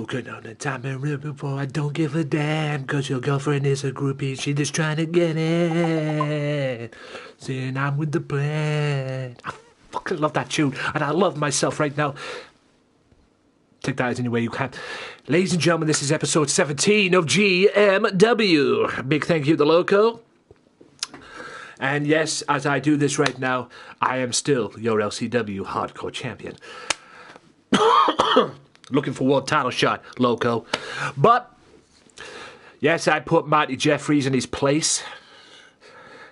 Choking on the time and river for I don't give a damn. Cause your girlfriend is a groupie, she just trying to get in. Saying I'm with the plan. I fucking love that tune, and I love myself right now. Take that as any way you can. Ladies and gentlemen, this is episode 17 of GMW. Big thank you to Loco. And yes, as I do this right now, I am still your LCW hardcore champion. Looking for world title shot, Loco. But, yes, I put Marty Jeffries in his place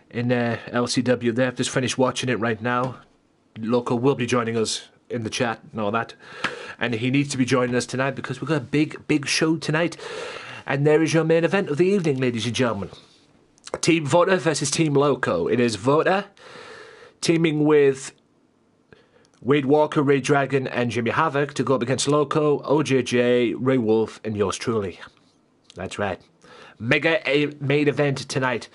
in LCW there. I've just finished watching it right now. Loco will be joining us in the chat and all that. And he needs to be joining us tonight because we've got a big show tonight. And there is your main event of the evening, ladies and gentlemen. Team Vota versus Team Loco. It is Vota teaming with Wade Walker, Ray Dragon, and Jimmy Havoc to go up against Loco, OJJ, Ray Wolf, and yours truly. That's right. Mega main event tonight.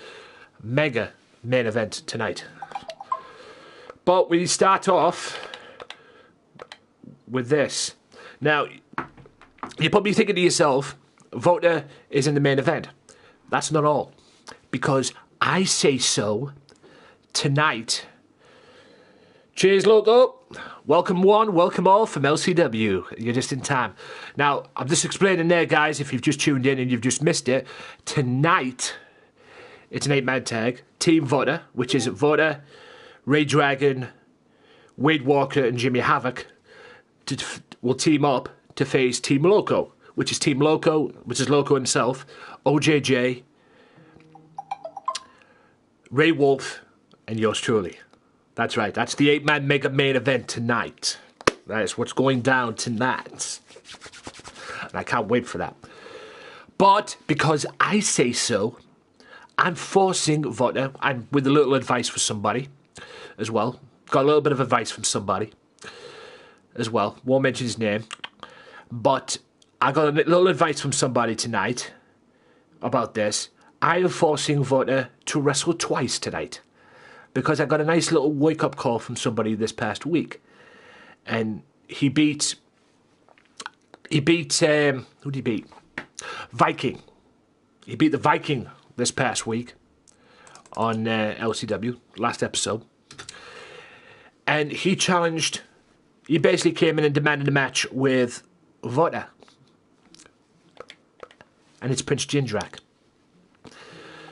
Mega main event tonight. But we start off with this. Now, you're probably thinking to yourself, Vota is in the main event. That's not all. Because I say so tonight. Cheers, Loco. Welcome one, welcome all from LCW. You're just in time. Now, I'm just explaining there, guys, if you've just tuned in and you've just missed it. Tonight, it's an 8-man tag. Team Vota, which is Vota, Ray Dragon, Wade Walker, and Jimmy Havoc, will team up to face Team Loco, which is Loco himself, OJJ, Ray Wolf, and yours truly. That's right. That's the 8-man mega main event tonight. That is what's going down tonight. And I can't wait for that. But because I say so, I'm forcing Vota. I'm with a little advice for somebody as well. Got a little bit of advice from somebody as well. Won't mention his name. But I got a little advice from somebody tonight about this. I am forcing Vota to wrestle twice tonight because I got a nice little wake-up call from somebody this past week. And he beat... who did he beat? Viking. He beat the Viking this past week on LCW, last episode. And he basically came in and demanded a match with Vota. And it's Prince Jindrak.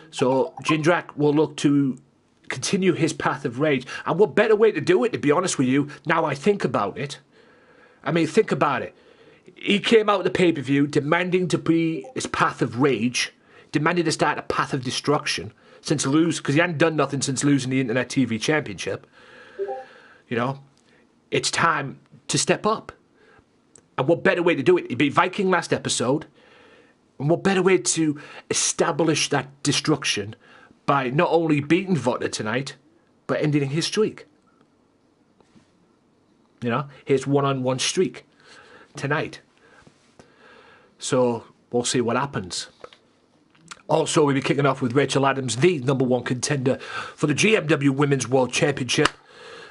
So Jindrak will look to continue his path of rage. And what better way to do it, to be honest with you, now I think about it. I mean, think about it. He came out of the pay-per-view demanding to be his path of rage, demanding to start a path of destruction, because he hadn't done nothing since losing the Internet TV Championship. You know, it's time to step up. And what better way to do it? He beat Viking last episode. And what better way to establish that destruction by not only beating Vota tonight, but ending his streak. You know, his one-on-one streak tonight. So, we'll see what happens. Also, we'll be kicking off with Rachel Adams, the #1 contender for the GMW Women's World Championship.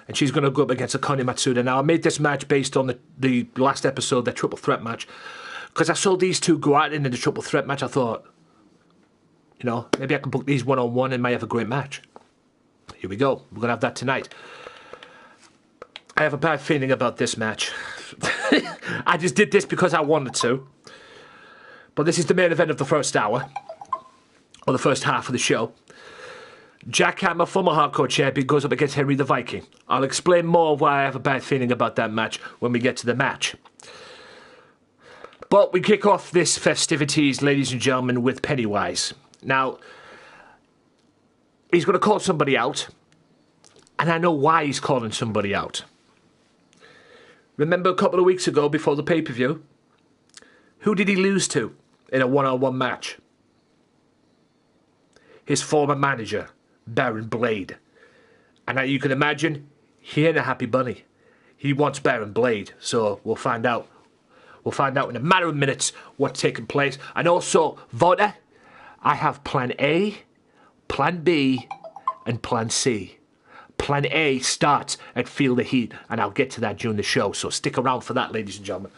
And she's going to go up against Akane Matsuda. Now, I made this match based on the last episode, the triple threat match. Because I saw these two go out in the triple threat match, I thought, you know, maybe I can book these one-on-one and might have a great match. Here we go. We're going to have that tonight. I have a bad feeling about this match. I just did this because I wanted to. But this is the main event of the first hour. Or the first half of the show. Jack Hammer, former hardcore champion, goes up against Henry the Viking. I'll explain more why I have a bad feeling about that match when we get to the match. But we kick off this festivities, ladies and gentlemen, with Pennywise. Now, he's going to call somebody out, and I know why he's calling somebody out. Remember a couple of weeks ago, before the pay-per-view, who did he lose to in a one-on-one match? His former manager, Baron Blade. And now you can imagine, he ain't a happy bunny. He wants Baron Blade, so we'll find out. We'll find out in a matter of minutes what's taking place. And also, Vota, I have Plan A, Plan B, and Plan C. Plan A starts at Feel the Heat, and I'll get to that during the show, so stick around for that, ladies and gentlemen.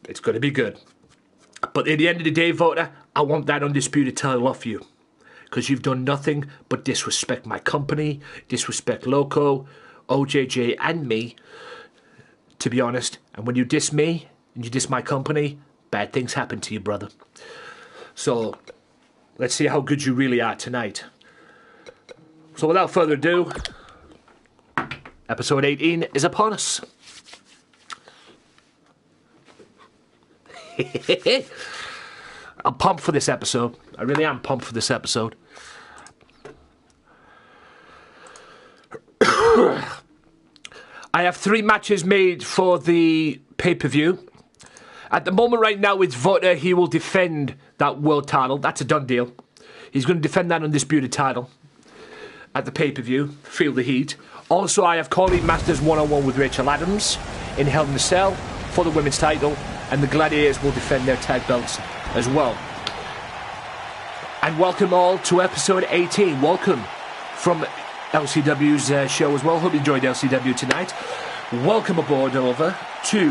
It's going to be good. But at the end of the day, voter, I want that undisputed title off you. Because you've done nothing but disrespect my company, disrespect Loco, OJJ, and me, to be honest. And when you diss me, and you diss my company, bad things happen to you, brother. So, let's see how good you really are tonight. So without further ado, episode 18 is upon us. I'm pumped for this episode. I really am pumped for this episode. I have 3 matches made for the pay-per-view. At the moment right now, it's Voter. He will defend that world title. That's a done deal. He's going to defend that undisputed title at the pay-per-view. Feel the heat. Also, I have Colleen Masters one-on-one with Rachel Adams in Hell in a Cell for the women's title. And the Gladiators will defend their tag belts as well. And welcome all to episode 18. Welcome from LCW's show as well. Hope you enjoyed LCW tonight. Welcome aboard over to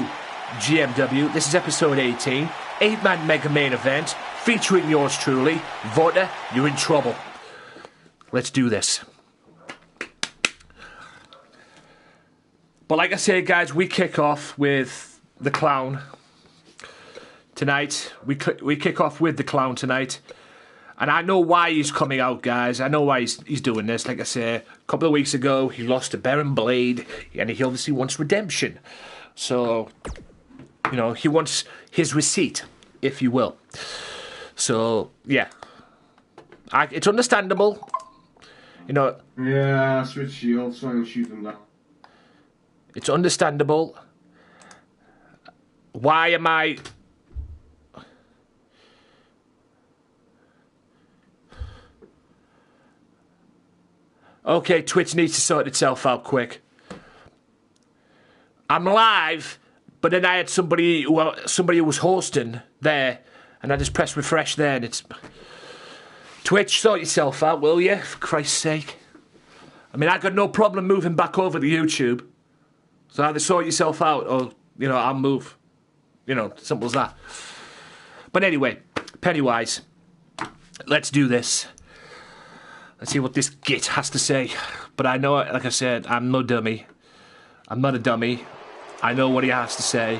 GMW. This is episode 18. 8-man mega main event featuring yours truly. Voter, you're in trouble. Let's do this. But like I say, guys, we kick off with the clown. Tonight, we kick off with the clown tonight. And I know why he's coming out, guys. I know why he's doing this. Like I say, a couple of weeks ago, he lost to Baron Blade. And he obviously wants redemption. So, you know, he wants his receipt, if you will. So, yeah. It's understandable. You know. Yeah, switch shields so I can shoot them down. It's understandable. Why am I... Okay, Twitch needs to sort itself out quick. I'm live, but then I had somebody who was hosting there, and I just pressed refresh there, and it's... Twitch, sort yourself out, will you? For Christ's sake. I mean, I got no problem moving back over to YouTube. So either sort yourself out, or, you know, I'll move. You know, simple as that. But anyway, Pennywise, let's do this. Let's see what this git has to say. But I know, like I said, I'm no dummy. I'm not a dummy. I know what he has to say.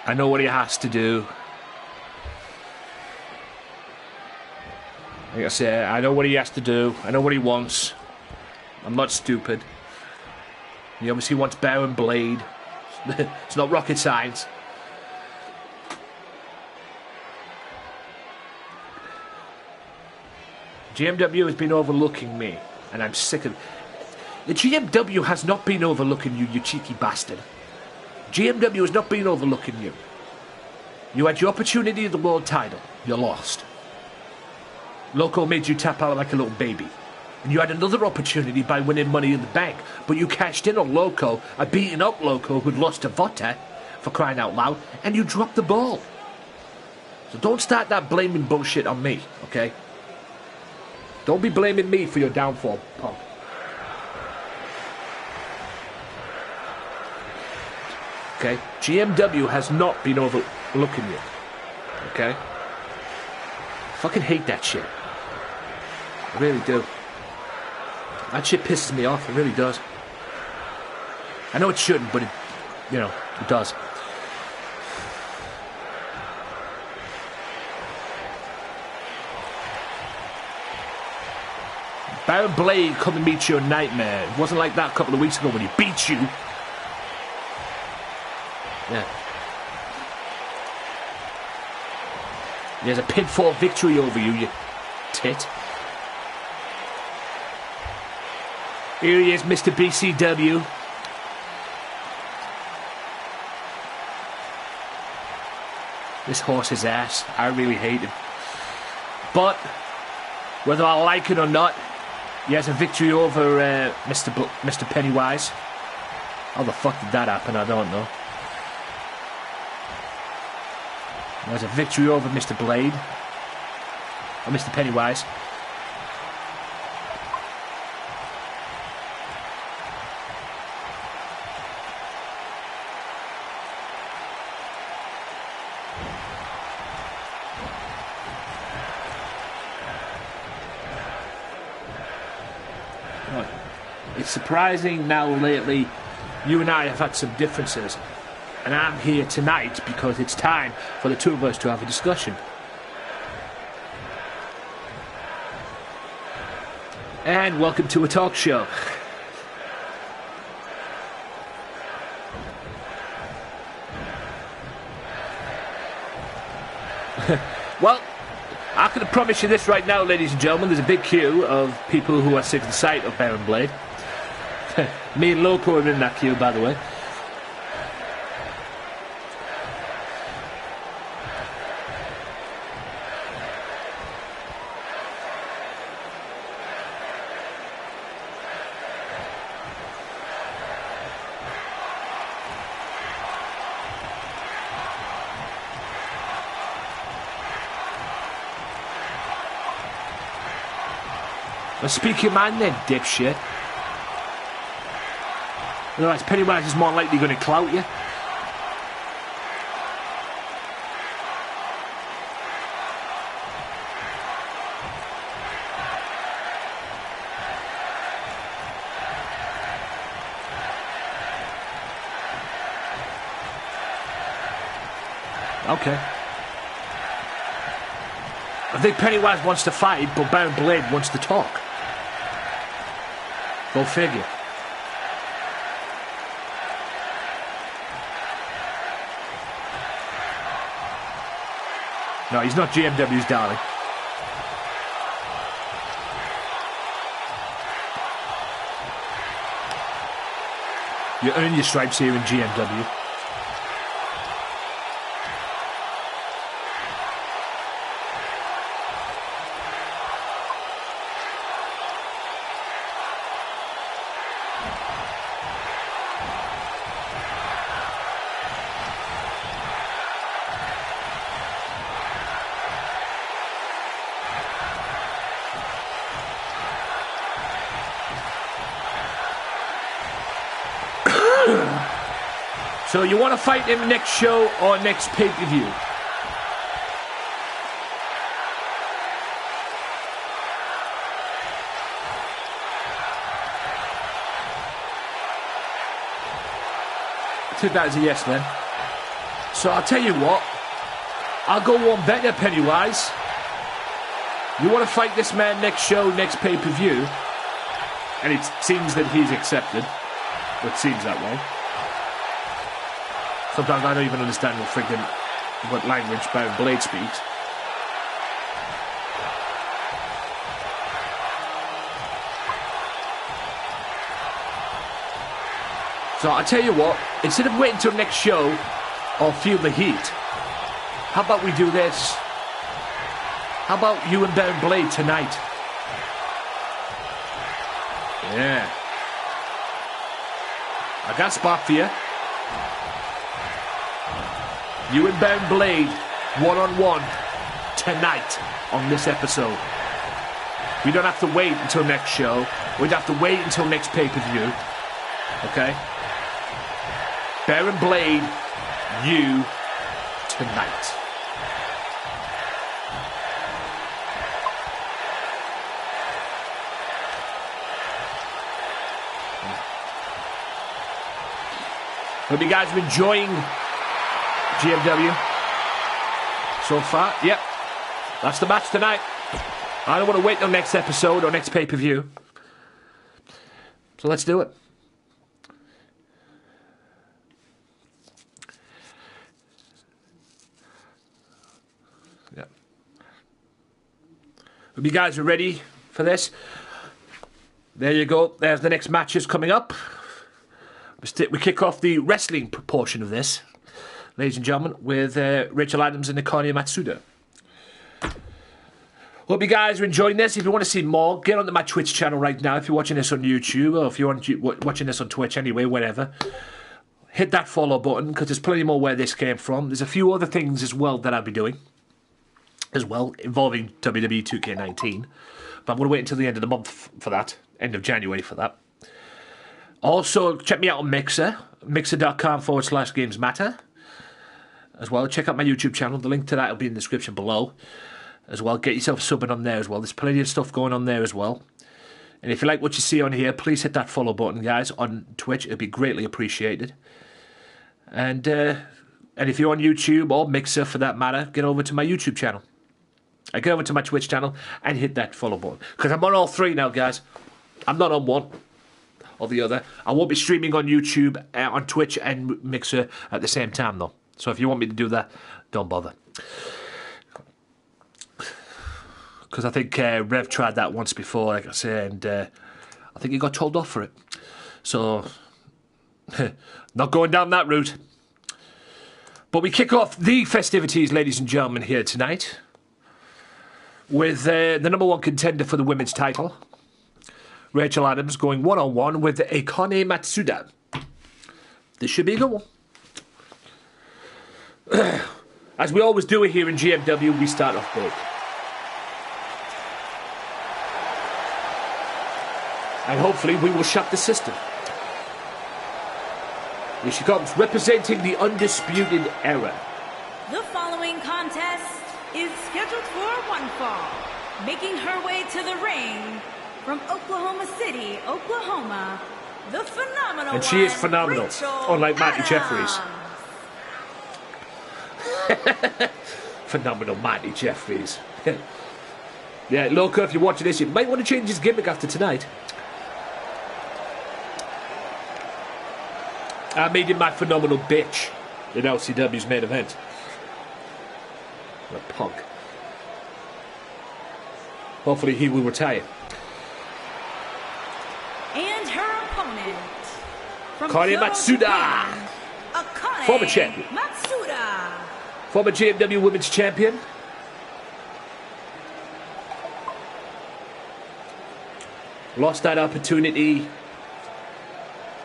I know what he has to do. Like I said, I know what he has to do. I know what he wants. I'm not stupid. He obviously wants Baron Blade. It's not rocket science. GMW has been overlooking me, and I'm sick of... The GMW has not been overlooking you, you cheeky bastard. GMW has not been overlooking you. You had your opportunity at the world title. You lost. Loco made you tap out like a little baby. And you had another opportunity by winning Money in the Bank, but you cashed in on Loco, a beaten up Loco who'd lost to Vota, for crying out loud, and you dropped the ball. So don't start that blaming bullshit on me, okay? Don't be blaming me for your downfall, punk. Okay? GMW has not been overlooking you. Okay? Fucking hate that shit. I really do. That shit pisses me off. It really does. I know it shouldn't, but it, you know, it does. Baron Blade come and meet your nightmare. It wasn't like that a couple of weeks ago when he beat you. Yeah. He has a pinfall victory over you, you tit. Here he is, Mr. BCW. This horse's ass. I really hate him. But, whether I like it or not, he has a victory over Mr. Pennywise. How the fuck did that happen? I don't know. He has a victory over Mr. Blade. Or Mr. Pennywise. It's surprising now lately you and I have had some differences. And I'm here tonight because it's time for the two of us to have a discussion. And welcome to a talk show. Well, I can promise you this right now, ladies and gentlemen. There's a big queue of people who are sick of the sight of Baron Blade. Me and Loco are in that queue, by the way. Well, speak your mind then, dipshit. Otherwise, Pennywise is more likely going to clout you. Okay. I think Pennywise wants to fight, but Baron Blade wants to talk. Go figure. No, he's not GMW's darling. You earn your stripes here in GMW. So you want to fight him next show or next pay-per-view? I took that as a yes then. So I'll tell you what, I'll go one better, Pennywise. You want to fight this man next show, next pay-per-view? And it seems that he's accepted. Well, it seems that way. Sometimes I don't even understand what language Baron Blade speaks. So I tell you what, instead of waiting till next show or feel the heat, how about we do this? How about you and Baron Blade tonight? Yeah. I got a spot for you. You and Baron Blade, one-on-one, tonight on this episode. We don't have to wait until next show. We don't have to wait until next pay-per-view. Okay? Baron Blade, you, tonight. Hope you guys are enjoying GMW so far. Yep, that's the match tonight. I don't want to wait till next episode or next pay-per-view. So let's do it. Yep. Hope you guys are ready for this. There you go. There's the next matches coming up. We kick off the wrestling portion of this, ladies and gentlemen, with Rachel Adams and Nakania Matsuda. Hope you guys are enjoying this. If you want to see more, get onto my Twitch channel right now. If you're watching this on YouTube, or if you're watching this on Twitch anyway, whatever, hit that follow button, because there's plenty more where this came from. There's a few other things as well that I'll be doing, as well, involving WWE 2K19. But I'm going to wait until the end of the month for that, end of January for that. Also, check me out on Mixer, mixer.com/gamesmatter. As well, check out my YouTube channel. The link to that will be in the description below. As well, get yourself subbing on there as well. There's plenty of stuff going on there as well. And if you like what you see on here, please hit that follow button, guys, on Twitch. It'd be greatly appreciated. And if you're on YouTube or Mixer, for that matter, get over to my YouTube channel. Get over to my Twitch channel and hit that follow button. Because I'm on all three now, guys. I'm not on one or the other. I won't be streaming on YouTube, on Twitch and Mixer at the same time, though. So if you want me to do that, don't bother. Because I think Rev tried that once before, like I say, and I think he got told off for it. So, not going down that route. But we kick off the festivities, ladies and gentlemen, here tonight with the number one contender for the women's title, Rachel Adams, going one-on-one with Akane Matsuda. This should be a good one. As we always do here in GMW, we start off big. And hopefully we will shut the system. Here she comes, representing the Undisputed Era. The following contest is scheduled for one fall. Making her way to the ring from Oklahoma City, Oklahoma, the phenomenal And she is phenomenal, unlike Marty Jeffries. Phenomenal Marty Jeffries. Yeah, Loco, if you're watching this, you might want to change his gimmick after tonight. I made him my phenomenal bitch in LCW's main event. What a punk. Hopefully he will retire. And her opponent from Akane Kyoto, Matsuda, Japan, Akane former champion. Matsuda. Former GMW Women's Champion. Lost that opportunity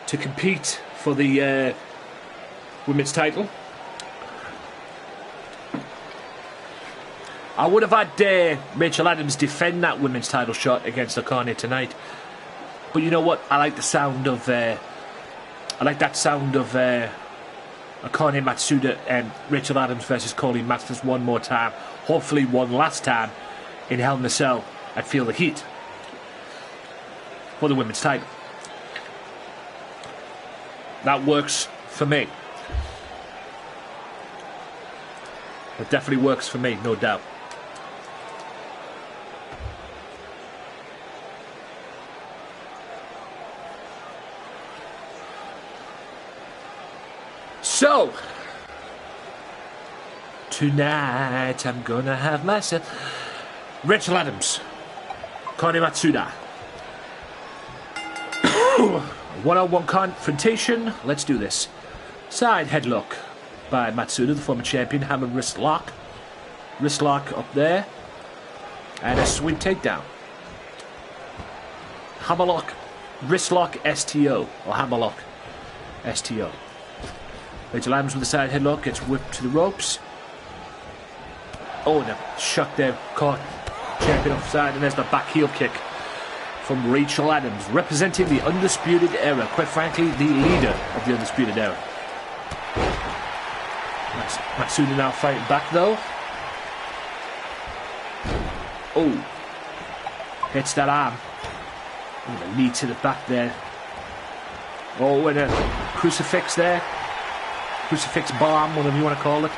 to compete for the women's title. I would have had Rachel Adams defend that women's title shot against Akane tonight, but you know what? I like the sound of Akane Matsuda and Rachel Adams versus Colleen Masters one more time. Hopefully one last time in Hell in a Cell at Feel the Heat for the women's title. That works for me. It definitely works for me, no doubt. So, tonight I'm gonna have myself Rachel Adams, Akane Matsuda. One-on-one confrontation. Let's do this. Side headlock by Matsuda, the former champion. Hammer wrist lock. Wrist lock up there. And a sweep takedown. Hammerlock. Wrist lock STO. Or hammerlock STO. Rachel Adams with the side headlock. Gets whipped to the ropes. Oh, and a shot there. Caught. Champion offside. And there's the back heel kick from Rachel Adams, representing the Undisputed Era. Quite frankly, the leader of the Undisputed Era. Matsuda now fighting back, though. Oh. Hits that arm. And a knee to the back there. Oh, and a crucifix there. Crucifix bomb, whatever you want to call it.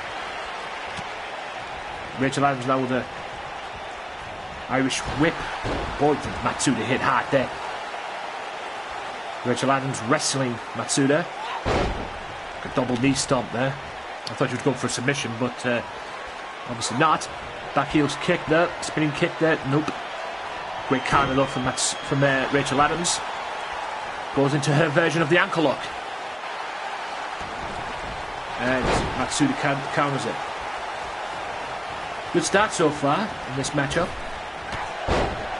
Rachel Adams now with a Irish whip. Boy, did Matsuda hit hard there. Rachel Adams wrestling Matsuda. A double knee stomp there. I thought she was going for a submission, but obviously not. Back heels kick there. Spinning kick there. Nope. Great counter though from Rachel Adams. Goes into her version of the ankle lock. And Matsuda counters it. Good start so far in this matchup.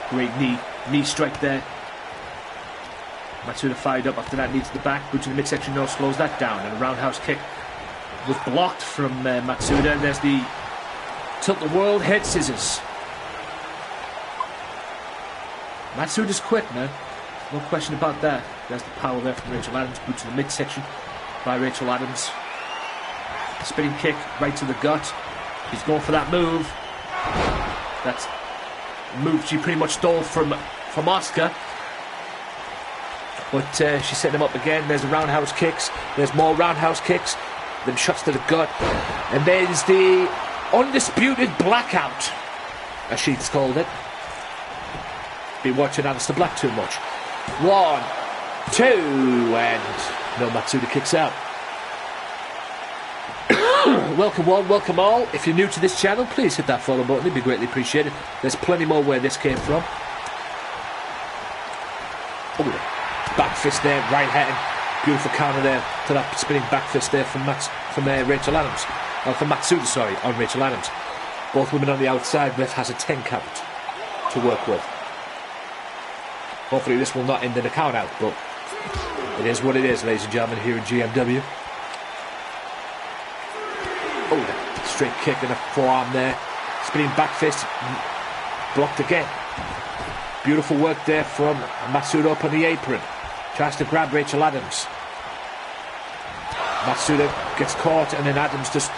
Great knee strike there. Matsuda fired up after that knee to the back. Boot to the midsection, no, slows that down. And a roundhouse kick was blocked from Matsuda. And there's the tilt the world head scissors. Matsuda's quick, man. No question about that. There's the power there from Rachel Adams. Boot to the midsection by Rachel Adams. Spinning kick right to the gut. He's going for that move. That's a move she pretty much stole from Asuka But she's setting him up again. There's the roundhouse kicks. There's more roundhouse kicks. Then shots to the gut. And there's the undisputed blackout, as she's called it. Been watching Alistair Black too much. 1, 2, and no, Matsuda kicks out. Welcome one, welcome all. If you're new to this channel, please hit that follow button. It'd be greatly appreciated. There's plenty more where this came from. Oh, back fist there, right hand. Beautiful counter there to that spinning back fist there from Rachel Adams. From Matsuda, sorry, on Rachel Adams. Both women on the outside. Ref has a 10 count to work with. Hopefully this will not end in a count out, but it is what it is, ladies and gentlemen, here in GMW. Oh, straight kick and a forearm there. Spinning back fist. Blocked again. Beautiful work there from Matsuda up on the apron. Tries to grab Rachel Adams. Matsuda gets caught and then Adams just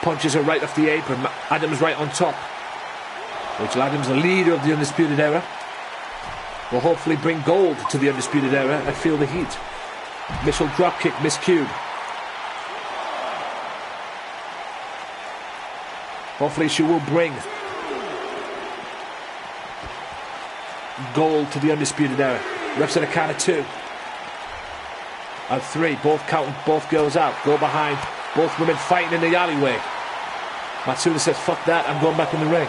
punches her right off the apron. Adams right on top. Rachel Adams, the leader of the Undisputed Era, will hopefully bring gold to the Undisputed Era and feel the heat. Missile drop kick miscued. Hopefully she will bring gold to the Undisputed Era. Refs at a count of 2. And 3, both counting, both girls out. Go behind, both women fighting in the alleyway. Matsuda says, fuck that, I'm going back in the ring.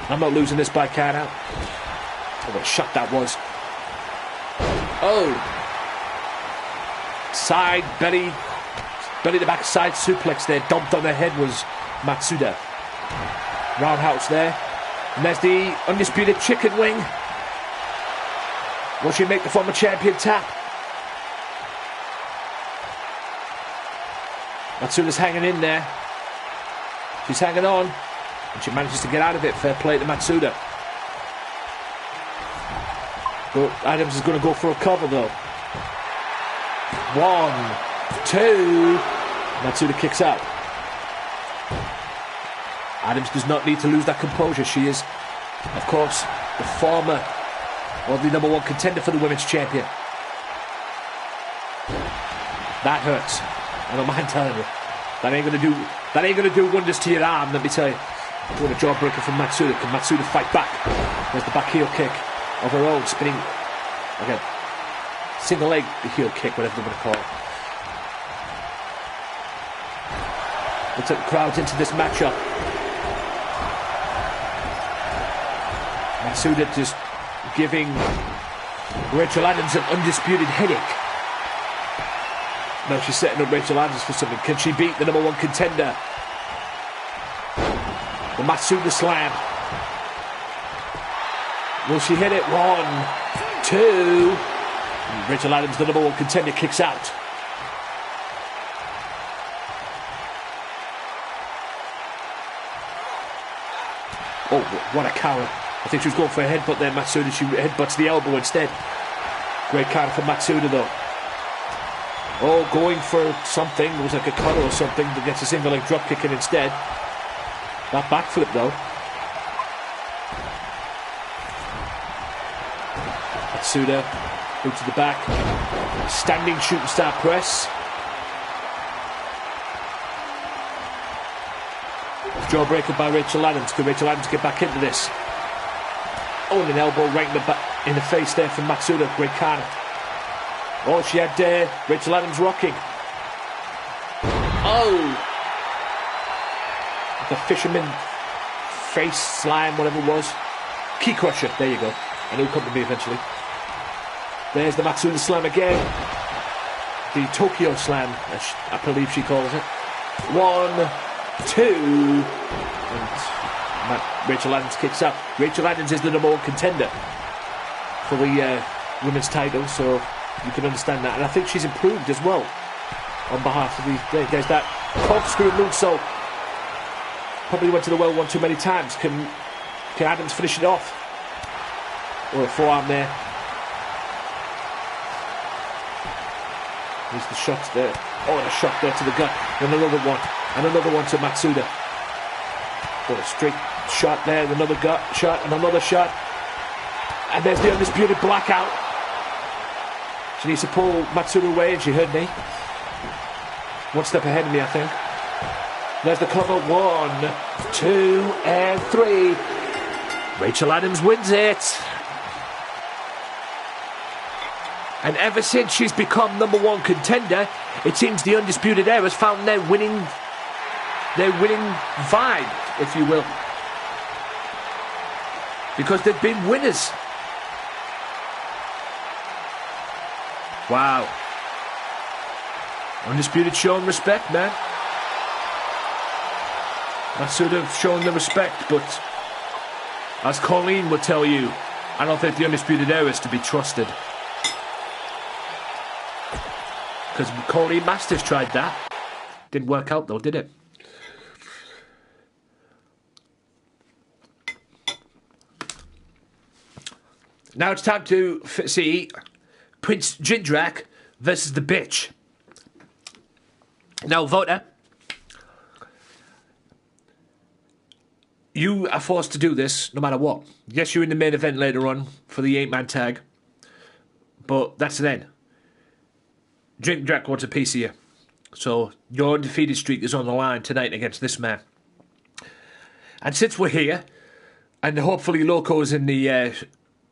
I'm not losing this by count out. Oh, what a shot that was. Oh. Side, belly to back side suplex there. Dumped on the head was Matsuda. Roundhouse there. And there's the Undisputed Chicken Wing. Will she make the former champion tap? Matsuda's hanging in there. She's hanging on. And she manages to get out of it. Fair play to Matsuda. But Adams is going to go for a cover though. 1, 2. Matsuda kicks out. Adams does not need to lose that composure. She is, of course, the former, or the #1 contender for the women's champion. That hurts. I don't mind telling you. That ain't gonna do wonders to your arm, let me tell you. What a jawbreaker from Matsuda. Can Matsuda fight back? There's the back heel kick of her own, spinning again. Single leg heel kick, whatever they want to call it. Looks like the crowd's into this matchup. Matsuda just giving Rachel Adams an undisputed headache. Now she's setting up Rachel Adams for something. Can she beat the #1 contender? The Matsuda slam. Will she hit it? 1, 2. And Rachel Adams, the #1 contender, kicks out. Oh, what a coward. I think she was going for a headbutt there, Matsuda. She headbutts the elbow instead. Great counter for Matsuda, though. Oh, going for something. It was like a cutter or something, but gets a single leg drop kick in instead. That backflip, though. Matsuda, boot to the back. Standing shooting star press. Jawbreaker by Rachel Adams. Can Rachel Adams get back into this? Oh, and an elbow right in the face there from Matsuda. Great counter. Oh, she had Rachel Adams rocking. Oh! The fisherman face slam, whatever it was. Key crusher, there you go. I knew it come to me eventually. There's the Matsuda slam again. The Tokyo slam, I believe she calls it. 1, 2. And Rachel Adams kicks out. Rachel Adams is the #1 contender for the women's title, so you can understand that. And I think she's improved as well on behalf of the... There's that corkscrew moonsault. Probably went to the well one too many times. Can Adams finish it off? Or a forearm there. There's the shots there. Oh, and a shot there to the gut. And another one. And another one to Matsuda. Oh, a straight shot there. Another gut shot. And another shot. And there's the undisputed blackout. She needs to pull Matsuru away, and she heard me. One step ahead of me, I think. There's the cover. 1, 2, and 3. Rachel Adams wins it. And ever since she's become #1 contender, it seems the Undisputed Era has found their winning vibe, if you will. Because they've been winners. Wow. Undisputed showing respect, man. That's sort of showing the respect, but as Colleen will tell you, I don't think the Undisputed Era is to be trusted. Because Colleen Masters tried that. Didn't work out though, did it? Now it's time to see Prince Jindrak versus the Bitch. Now, voter, you are forced to do this no matter what. Yes, you're in the main event later on for the 8-man tag, but that's then. Jindrak wants a piece of you. So your undefeated streak is on the line tonight against this man. And since we're here, and hopefully Loco's in the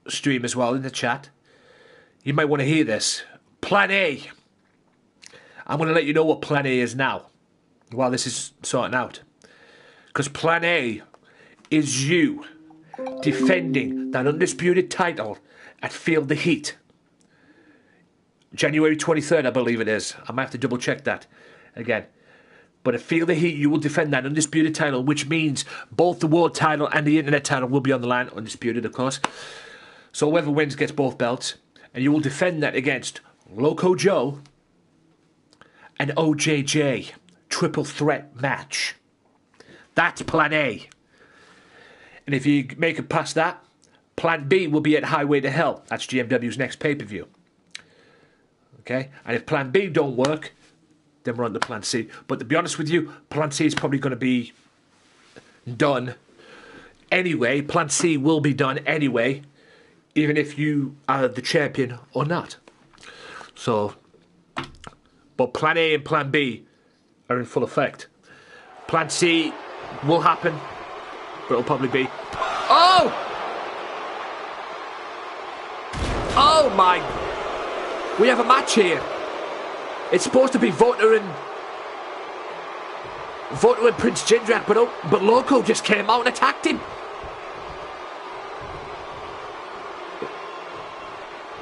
stream as well, in the chat, you might want to hear this. Plan A. I'm going to let you know what Plan A is now, while this is sorting out. Because Plan A is you defending that undisputed title at Feel the Heat. January 23rd, I believe it is. I might have to double check that again. But at Feel the Heat, you will defend that undisputed title, which means both the world title and the internet title will be on the line. Undisputed, of course. So whoever wins gets both belts. And you will defend that against Loco Joe and OJJ. Triple threat match. That's Plan A. And if you make it past that, Plan B will be at Highway to Hell. That's GMW's next pay-per-view. Okay? And if Plan B don't work, then we're on to Plan C. But to be honest with you, Plan C is probably going to be done anyway. Plan C will be done anyway, even if you are the champion or not. So, but Plan A and Plan B are in full effect. Plan C will happen, but it'll probably be... Oh! Oh my... We have a match here. It's supposed to be Voter and Prince Jindrak, but Loco just came out and attacked him.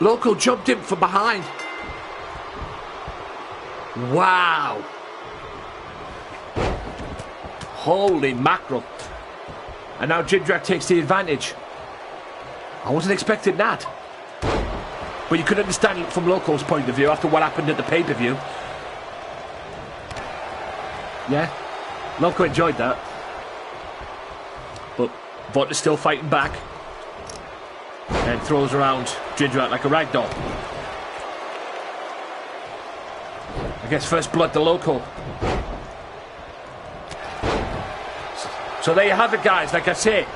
Loco jumped him from behind. Wow. Holy mackerel. And now Jindrak takes the advantage. I wasn't expecting that. But you could understand from Loco's point of view after what happened at the pay-per-view. Yeah, Loco enjoyed that. But Vota's still fighting back. And throws around Jindrak like a rag doll. I guess first blood to Loco. So there you have it, guys. Like I say,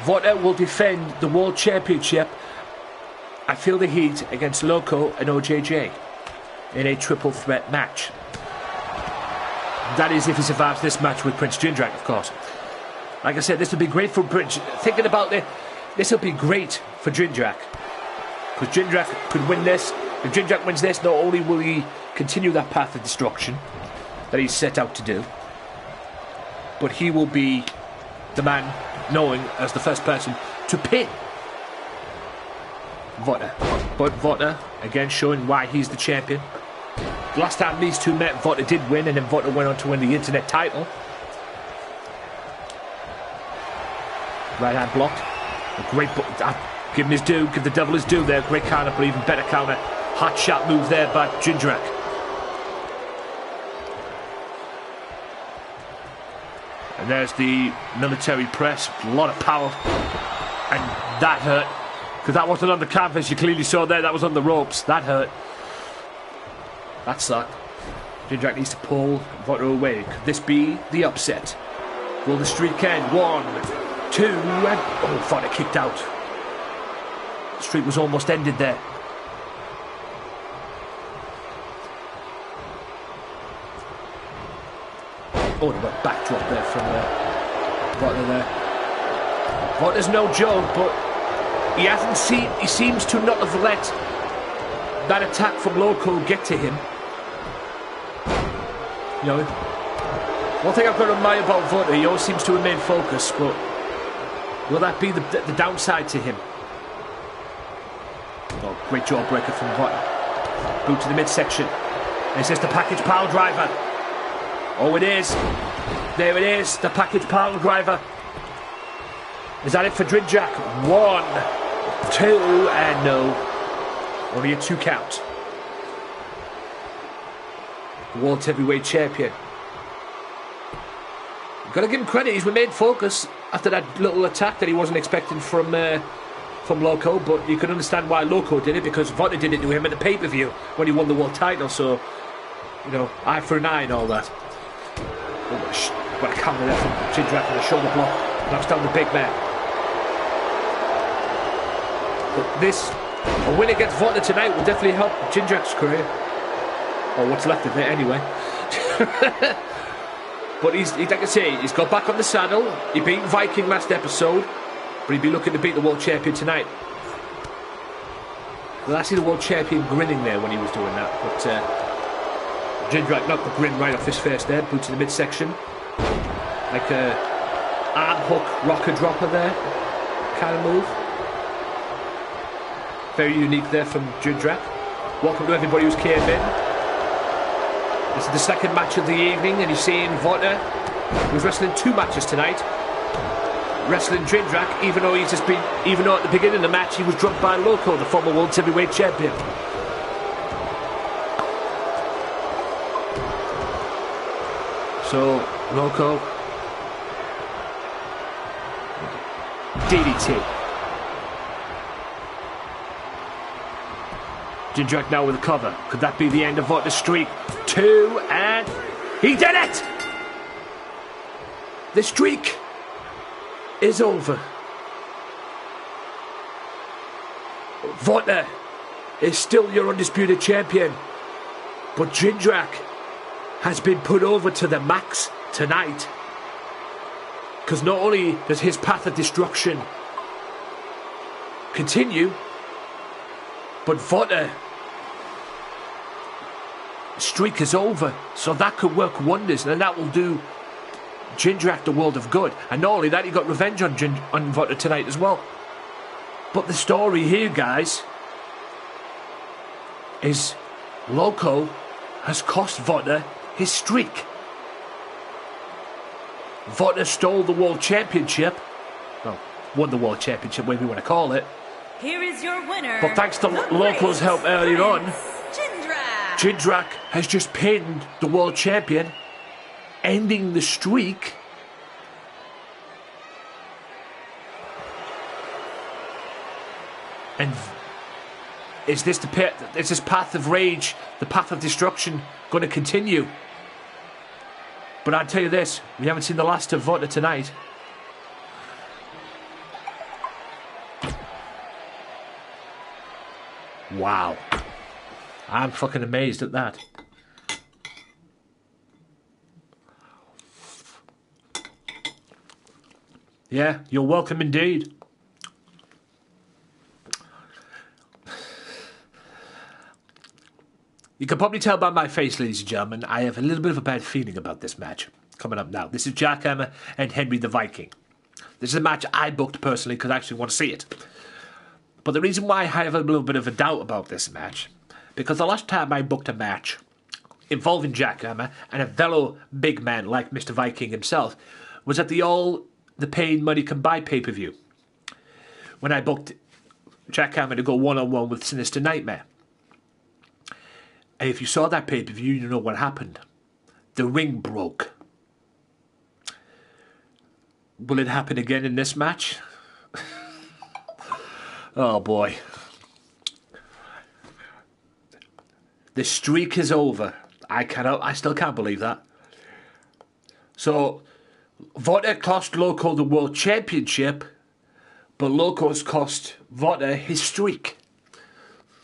Vota will defend the World Championship. I Feel the Heat against Loco and OJJ in a triple threat match. That is if he survives this match with Prince Jindrak, of course. Like I said, this would be great for Prince. Thinking about it, this will be great for Jindrak. Because Jindrak could win this. If Jindrak wins this, not only will he continue that path of destruction that he's set out to do, but he will be the man known as the first person to pin Vota. But Vota, again, showing why he's the champion. Last time these two met, Vota did win, and then Vota went on to win the internet title. Right hand blocked. A great... give him his due, give the devil his due there. Great counter, but even better counter. Hot shot move there by Jindrak. And there's the military press. A lot of power. And that hurt. Because that wasn't on the canvas, you clearly saw there, that was on the ropes. That hurt. That sucked. Jindrak needs to pull Vota away. Could this be the upset? Will the streak end? 1, 2, and... Oh, Vota kicked out. Streak was almost ended there. Oh, the backdrop there from Votner there. Votner's no joke, but he seems to not have let that attack from Loco get to him. You know, one thing I've got to admire about Votner, he always seems to remain focused, but will that be the downside to him? Oh, great jawbreaker from Votner. Boot to the midsection. Is this the package pile driver? Oh, it is. There it is, the package pile driver. Is that it for Drinjak? 1, 2, and no. Only a 2 count. The World Heavyweight Champion. You've got to give him credit, he's remained focused after that little attack that he wasn't expecting from Loco, but you can understand why Loco did it, because Votner did it to him at the pay-per-view when he won the world title, so, you know, eye for an eye and all that. Oh, what a counter there from Jindrak with a shoulder block. Knocks down the big man. But this, a win against Votner tonight will definitely help Jindrak's career. Or what's left of it anyway. But like I say, he's got back on the saddle. He beat Viking last episode, but he'd be looking to beat the world champion tonight. Well, I see the world champion grinning there when he was doing that, but Jindrak knocked the grin right off his face there, boot to the midsection. Like a arm hook rocker dropper there, kind of move. Very unique there from Jindrak. Welcome to everybody who's came in. This is the second match of the evening, and you're seeing Votner, who's wrestling 2 matches tonight. Wrestling Jindrak, even though at the beginning of the match he was dropped by Loco, the former World Heavyweight Champion. So, Loco. DDT. Jindrak now with a cover. Could that be the end of Votner's streak? 2, and he did it! The streak is over. Votner is still your undisputed champion, but Jindrak has been put over to the max tonight. Because not only does his path of destruction continue, but Votner streak is over, so that could work wonders, and that will do Jindrak the world of good. And not only that, he got revenge on Votner tonight as well. But the story here, guys, is Loco has cost Votner his streak. Votner stole the world championship. Well, won the world championship, whatever you want to call it. Here is your winner. But thanks to Loco's help earlier on, Jindrak has just pinned the world champion, ending the streak. And is this path of rage, the path of destruction, going to continue? But I'll tell you this, we haven't seen the last of Votner tonight. Wow. I'm fucking amazed at that. Yeah, you're welcome indeed. You can probably tell by my face, ladies and gentlemen, I have a little bit of a bad feeling about this match coming up now. This is Jackhammer and Henry the Viking. This is a match I booked personally because I actually want to see it. But the reason why I have a little bit of a doubt about this match, because the last time I booked a match involving Jackhammer and a fellow big man like Mr. Viking himself was at the All the Pain Money Can Buy pay-per-view, when I booked Jackhammer to go one-on-one with Sinister Nightmare. And if you saw that pay-per-view, you know what happened. The ring broke. Will it happen again in this match? Oh boy. The streak is over. I still can't believe that. So, Votner cost Loco the World Championship, But Loco's cost Vota his streak.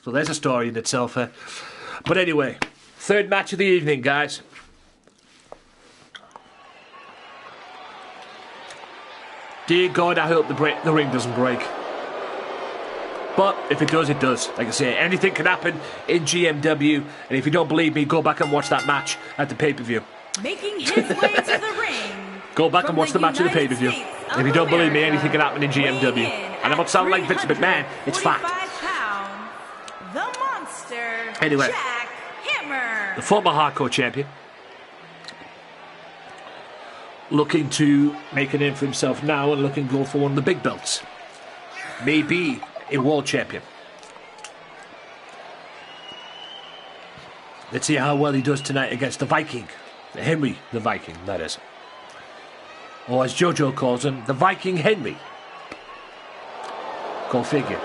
So there's a story in itself. But anyway, third match of the evening, guys. Dear God, I hope the ring doesn't break. But if it does, it does. Like I say, anything can happen in GMW. And if you don't believe me, go back and watch that match at the pay-per-view. Making his way to the ring. Go back and watch the match at the pay-per-view. If you don't believe me, anything can happen in GMW. And I'm not sounding like Vince McMahon, it's fact. The monster, anyway, Jack Hammer. The former hardcore champion. Looking to make a name for himself now and looking to go for one of the big belts. Maybe a world champion. Let's see how well he does tonight against the Viking. Henry the Viking, that is. Or as JoJo calls him, the Viking Henry. Go figure.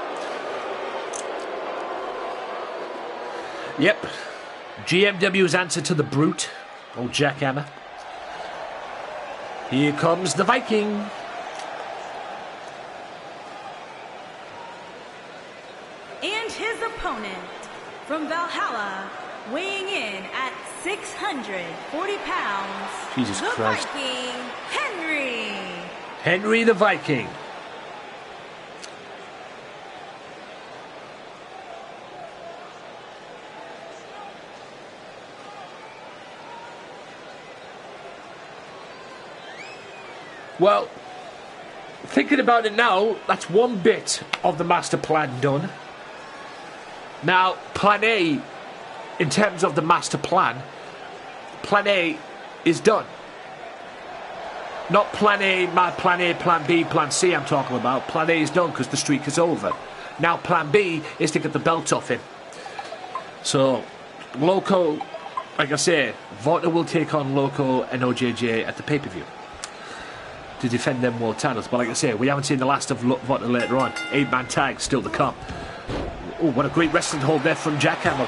Yep. GMW's answer to the brute, old Jack Hammer. Here comes the Viking. And his opponent from Valhalla, weighing in at 640 pounds. Jesus Christ. The Viking, Henry. Henry the Viking. Well, thinking about it now, that's one bit of the master plan done. Now, plan A, in terms of the master plan A is done. Not plan A, plan B, plan C I'm talking about. Plan A is done because the streak is over. Now plan B is to get the belt off him. So, Loco, like I say, Vota will take on Loco and OJJ at the pay-per-view to defend them world titles. But like I say, we haven't seen the last of Vota later on. 8-man tag still to come. Oh, what a great wrestling hold there from Jack Hammer.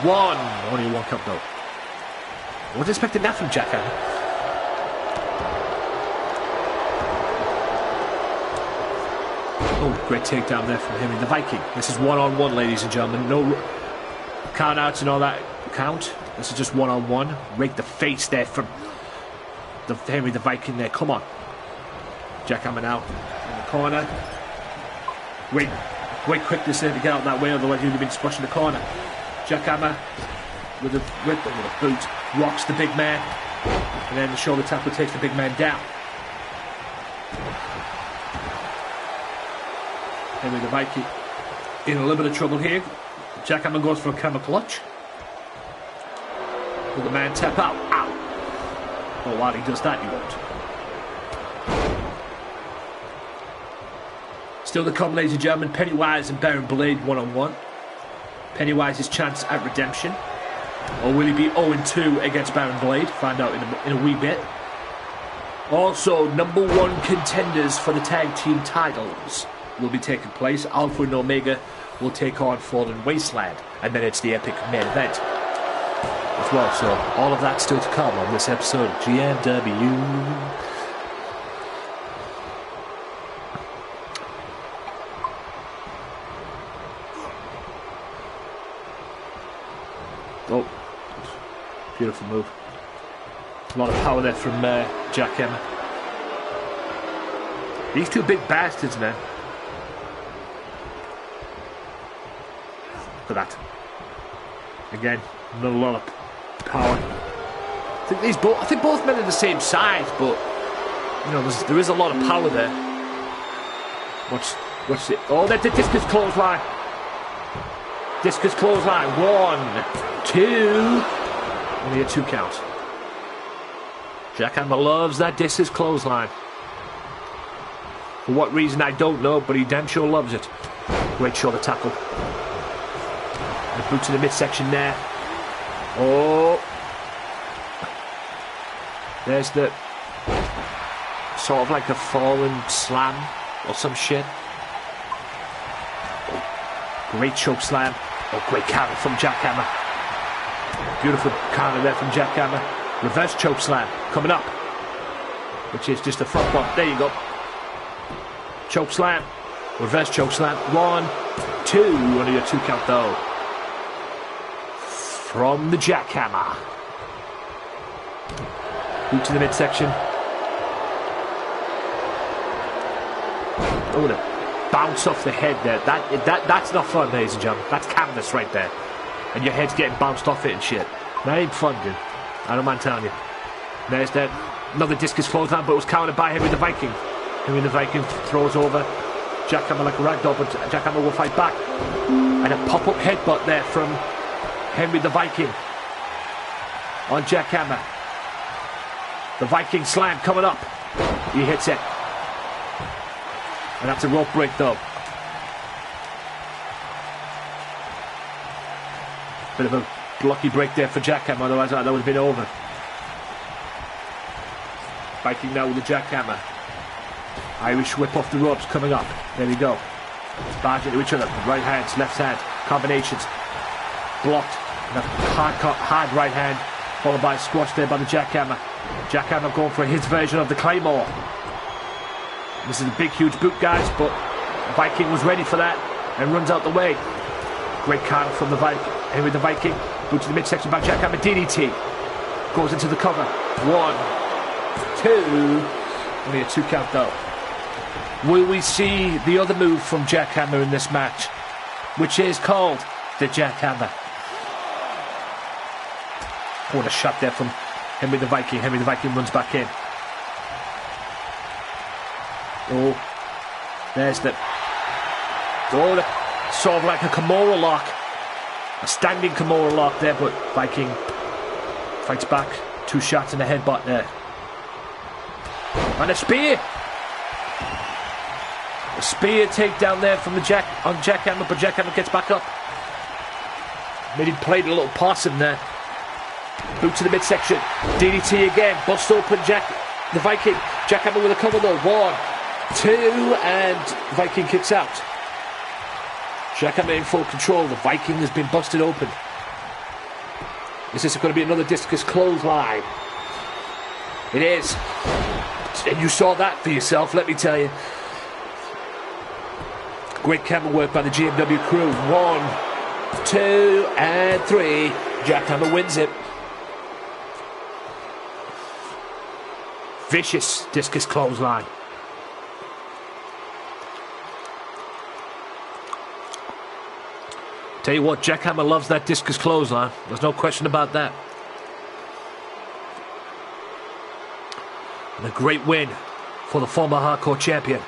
Only one count though. I wasn't expecting that from Jack Hammer. Oh, great takedown there from him in the Viking. This is one-on-one, ladies and gentlemen. No count-outs and all that count. This is just one-on-one. Rake the face there from Henry the Viking there. Come on. Jack Hammer now in the corner. Great quickness there to get out that way, otherwise he would have been squashed in the corner. Jack Hammer with a whip and with a boot rocks the big man, and then the shoulder tackle takes the big man down. Henry the Viking in a little bit of trouble here. Jack Hammer goes for a camel clutch. Will the man tap out? Ow! Well, while he does that, he won't. Still to come, ladies and gentlemen, Pennywise and Baron Blade one-on-one. Pennywise's chance at redemption. Or will he be 0-2 against Baron Blade? Find out in a wee bit. Also, number one contenders for the tag team titles will be taking place. Alpha and Omega will take on Fallen Wasteland. And then it's the epic main event as well. So all of that still to come on this episode of GMW. Oh, beautiful move. A lot of power there from Jack Hammer. These two big bastards, man. Look at that. Again, not a lot of power. I think both men are the same size, but you know, there is a lot of power there. What's it? Oh, that's a discus clothesline. Discus clothesline. 1, 2. Only a 2 count. Jack Hammer loves that discus clothesline. For what reason, I don't know, but he damn sure loves it. Great shoulder tackle. The boot to the midsection there. Oh. There's the sort of like a fallen slam or some shit. Great choke slam. Oh, great counter from Jack Hammer. Beautiful counter there from Jack Hammer. Reverse choke slam coming up, which is just a front bump. There you go. Choke slam. Reverse choke slam. 1, 2. Only a 2 count though. From the jackhammer. Boot to the midsection. Oh, the bounce off the head there. That's not fun, ladies and gentlemen. That's canvas right there. And your head's getting bounced off it and shit. That ain't fun, dude. I don't mind telling you. There's that. Another discus clothesline, but it was countered by Henry the Viking. Henry the Viking throws over jackhammer like a ragdoll, but jackhammer will fight back. And a pop-up headbutt there from Henry the Viking on jackhammer. The Viking slam coming up. He hits it. And that's a rope break though. Bit of a blocky break there for jackhammer, otherwise that would have been over. Viking now with the jackhammer. Irish whip off the ropes coming up. There we go. Barge into each other. Right hands, left hand. Combinations. Blocked. And a hard right hand. Followed by a squash there by the jackhammer. Jackhammer going for his version of the Claymore. This is a big, huge boot, guys, but Viking was ready for that and runs out the way. Great counter from the Viking. Henry the Viking. Boot to the midsection by jackhammer. DDT. Goes into the cover. 1, 2. Only a 2 count though. Will we see the other move from jackhammer in this match, which is called the jackhammer? What a shot there from Henry the Viking. Henry the Viking runs back in. Oh, there's the... Oh, the, sort of like a Kimura lock. A standing Kimura lock there, but Viking fights back. 2 shots and a headbutt there. And a spear! A spear takedown there from the jackhammer, but jackhammer gets back up. Maybe played a little possum there. Boot to the midsection. DDT again. Bust open the Viking. Jackhammer with a cover though. 1, 2, and Viking kicks out. Jackhammer in full control. The Viking has been busted open. Is this going to be another discus clothesline? It is. And you saw that for yourself, let me tell you. Great camera work by the GMW crew. 1, 2, and 3. Jackhammer wins it. Vicious discus clothesline. Tell you what, jackhammer loves that discus clothesline. There's no question about that. And a great win for the former hardcore champion.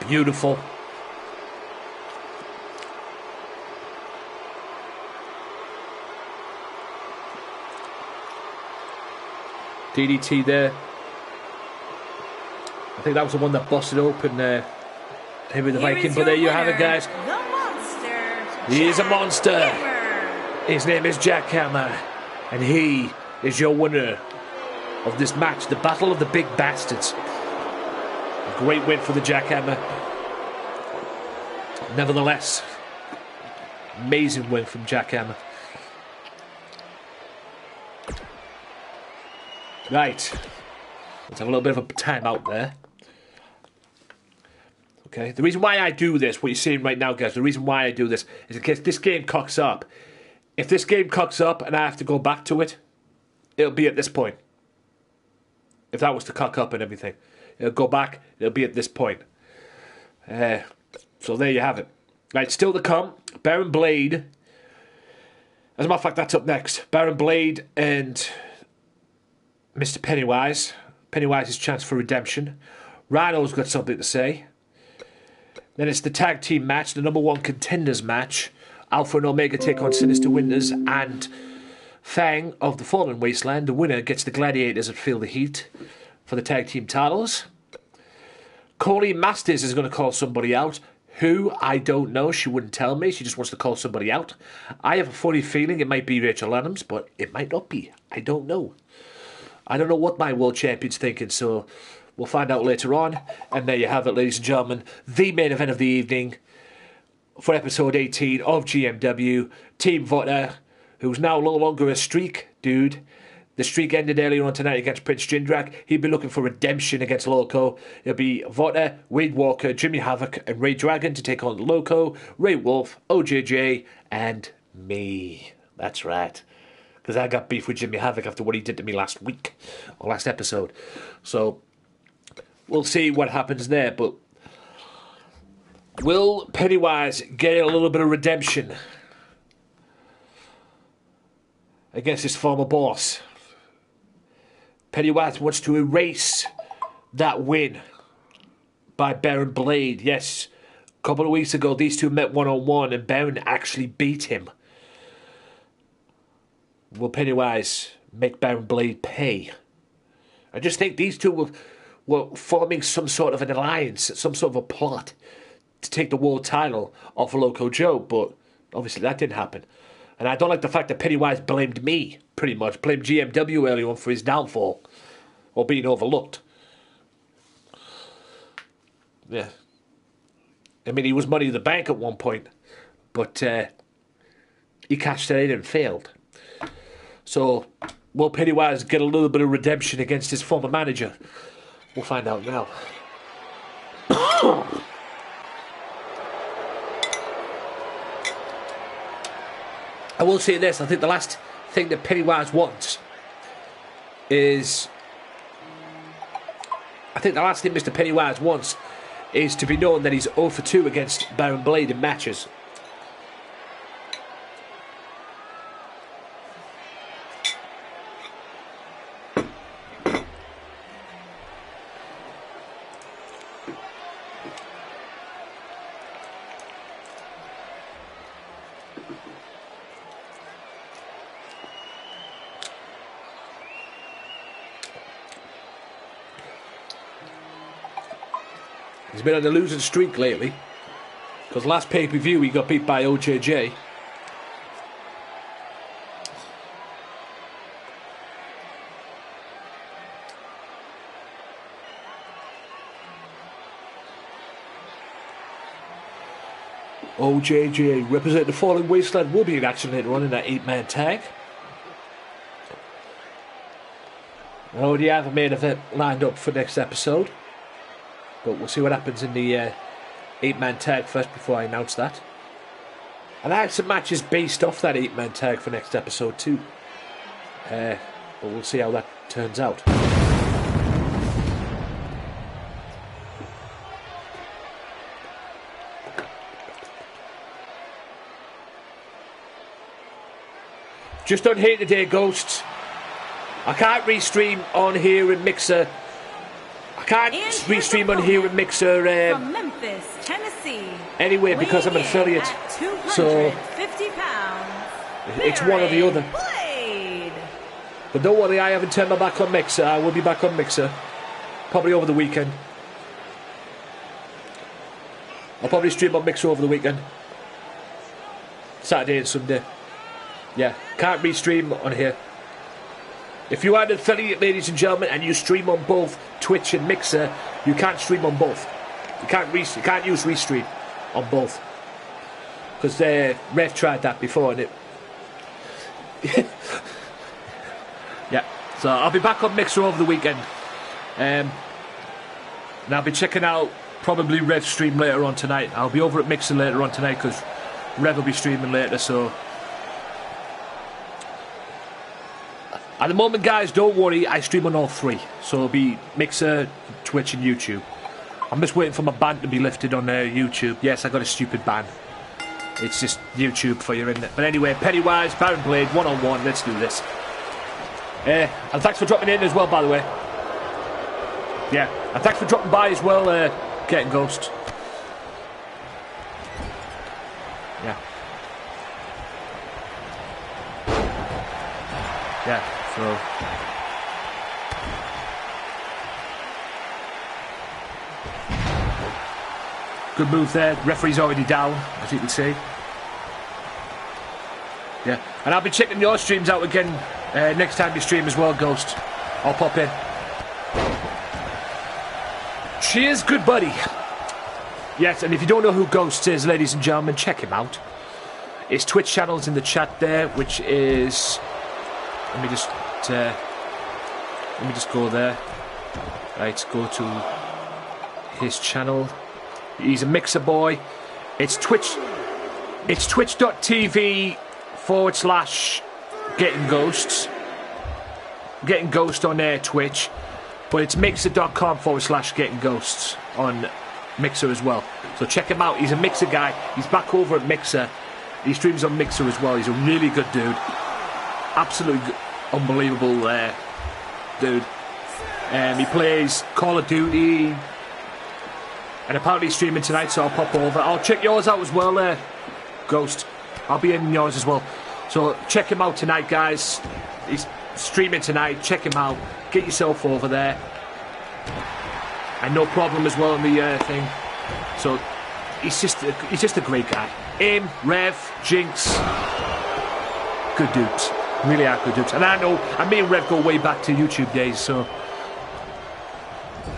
Beautiful. DDT there. I think that was the one that busted open him with the Viking. But there you have it, guys. The monster. He is a monster. Hammer. His name is Jackhammer, and he is your winner of this match, the Battle of the Big Bastards. A great win for the Jackhammer. Nevertheless, amazing win from Jackhammer. Right, let's have a little bit of a time out there. Okay, the reason why I do this, what you're seeing right now, guys, the reason why I do this is in case this game cocks up. If this game cocks up and I have to go back to it, it'll be at this point. If that was to cock up and everything, it'll go back, it'll be at this point. So there you have it. Right, still to come, Baron Blade. As a matter of fact, that's up next. Baron Blade and Mr. Pennywise. Pennywise's chance for redemption. Rhino's got something to say. Then it's the tag team match, the number 1 contenders match. Alpha and Omega take on Sinister Winters and Fang of the Fallen Wasteland. The winner gets the Gladiators at Feel the Heat for the tag team titles. Colleen Masters is going to call somebody out. Who? I don't know. She wouldn't tell me. She just wants to call somebody out. I have a funny feeling it might be Rachel Adams, but it might not be. I don't know. I don't know what my world champion's thinking, so we'll find out later on. And there you have it, ladies and gentlemen. The main event of the evening for episode 18 of GMW. Team Votter, who's now no longer a streak dude. The streak ended earlier on tonight against Prince Jindrak. He'd be looking for redemption against Loco. It'll be Votter, Wade Walker, Jimmy Havoc, and Ray Dragon to take on Loco, Ray Wolf, OJJ, and me. That's right. Because I got beef with Jimmy Havoc after what he did to me last week, or last episode. So, we'll see what happens there, but will Pennywise get a little bit of redemption against his former boss? Pennywise wants to erase that win by Baron Blade. Yes, a couple of weeks ago, these two met one-on-one, and Baron actually beat him. Will Pennywise make Baron Blade pay? I just think these two were forming some sort of an alliance, some sort of a plot to take the world title off of Loco Joe, but obviously that didn't happen. And I don't like the fact that Pennywise blamed me, pretty much. Blamed GMW early on for his downfall. Or being overlooked. Yeah. I mean, he was Money in the Bank at one point. But he cashed it in and failed. So, will Pennywise get a little bit of redemption against his former manager? We'll find out now. I will say this, I think the last thing that Pennywise wants is... I think the last thing Mr. Pennywise wants is to be known that he's 0 for 2 against Baron Blade in matches. He's been on a losing streak lately. Because last pay-per-view he got beat by OJJ. OJJ representing the Fallen Wasteland will be in action later on in that 8-man tag. I already have a main event lined up for next episode. But we'll see what happens in the 8-man tag first before I announce that. And I have some matches based off that 8-man tag for next episode too. But we'll see how that turns out. Just on here today, Ghosts. I can't restream on here in Mixer. I can't restream on here in Mixer from Memphis, Tennessee. Anyway, because I'm an affiliate. So it's one or the other. Blade. But don't worry, I haven't turned my back on Mixer. I will be back on Mixer. Probably over the weekend. I'll probably stream on Mixer over the weekend. Saturday and Sunday. Yeah, can't restream on here. If you are an affiliate, ladies and gentlemen, and you stream on both Twitch and Mixer, you can't stream on both. You can't use Restream on both. Because Rev tried that before and it... Yeah, so I'll be back on Mixer over the weekend. And I'll be checking out probably Rev stream later on tonight. I'll be over at Mixer later on tonight because Rev will be streaming later, so... At the moment, guys, don't worry, I stream on all three. So it'll be Mixer, Twitch and YouTube. I'm just waiting for my ban to be lifted on YouTube. Yes, I got a stupid ban. It's just YouTube for you, isn't it? But anyway, Pennywise, Baron Blade, one-on-one, let's do this. And thanks for dropping in as well, by the way. Yeah, and thanks for dropping by as well, Getting Ghost. Yeah. Yeah. So. Good move there. Referee's already down, as you can see. Yeah, and I'll be checking your streams out again next time you stream as well, Ghost. I'll pop in. Cheers, good buddy. Yes, and if you don't know who Ghost is, ladies and gentlemen, check him out. His Twitch channel's in the chat there, which is... Let me just go there. Right, go to his channel. He's a mixer boy. It's Twitch. It's twitch.tv/Getting Ghosts. Getting Ghost on Twitch. But it's mixer.com/Getting Ghosts on Mixer as well. So check him out. He's a Mixer guy. He's back over at Mixer. He streams on Mixer as well. He's a really good dude. Absolutely unbelievable dude. He plays Call of Duty. And apparently he's streaming tonight, so I'll pop over. I'll check yours out as well, Ghost. I'll be in yours as well. So check him out tonight, guys. He's streaming tonight. Check him out. Get yourself over there. And no problem as well on the thing. So he's just a great guy. Aim, Rev, Jinx, good dudes. Really are good dudes. And I know, and me and Rev go way back to YouTube days, so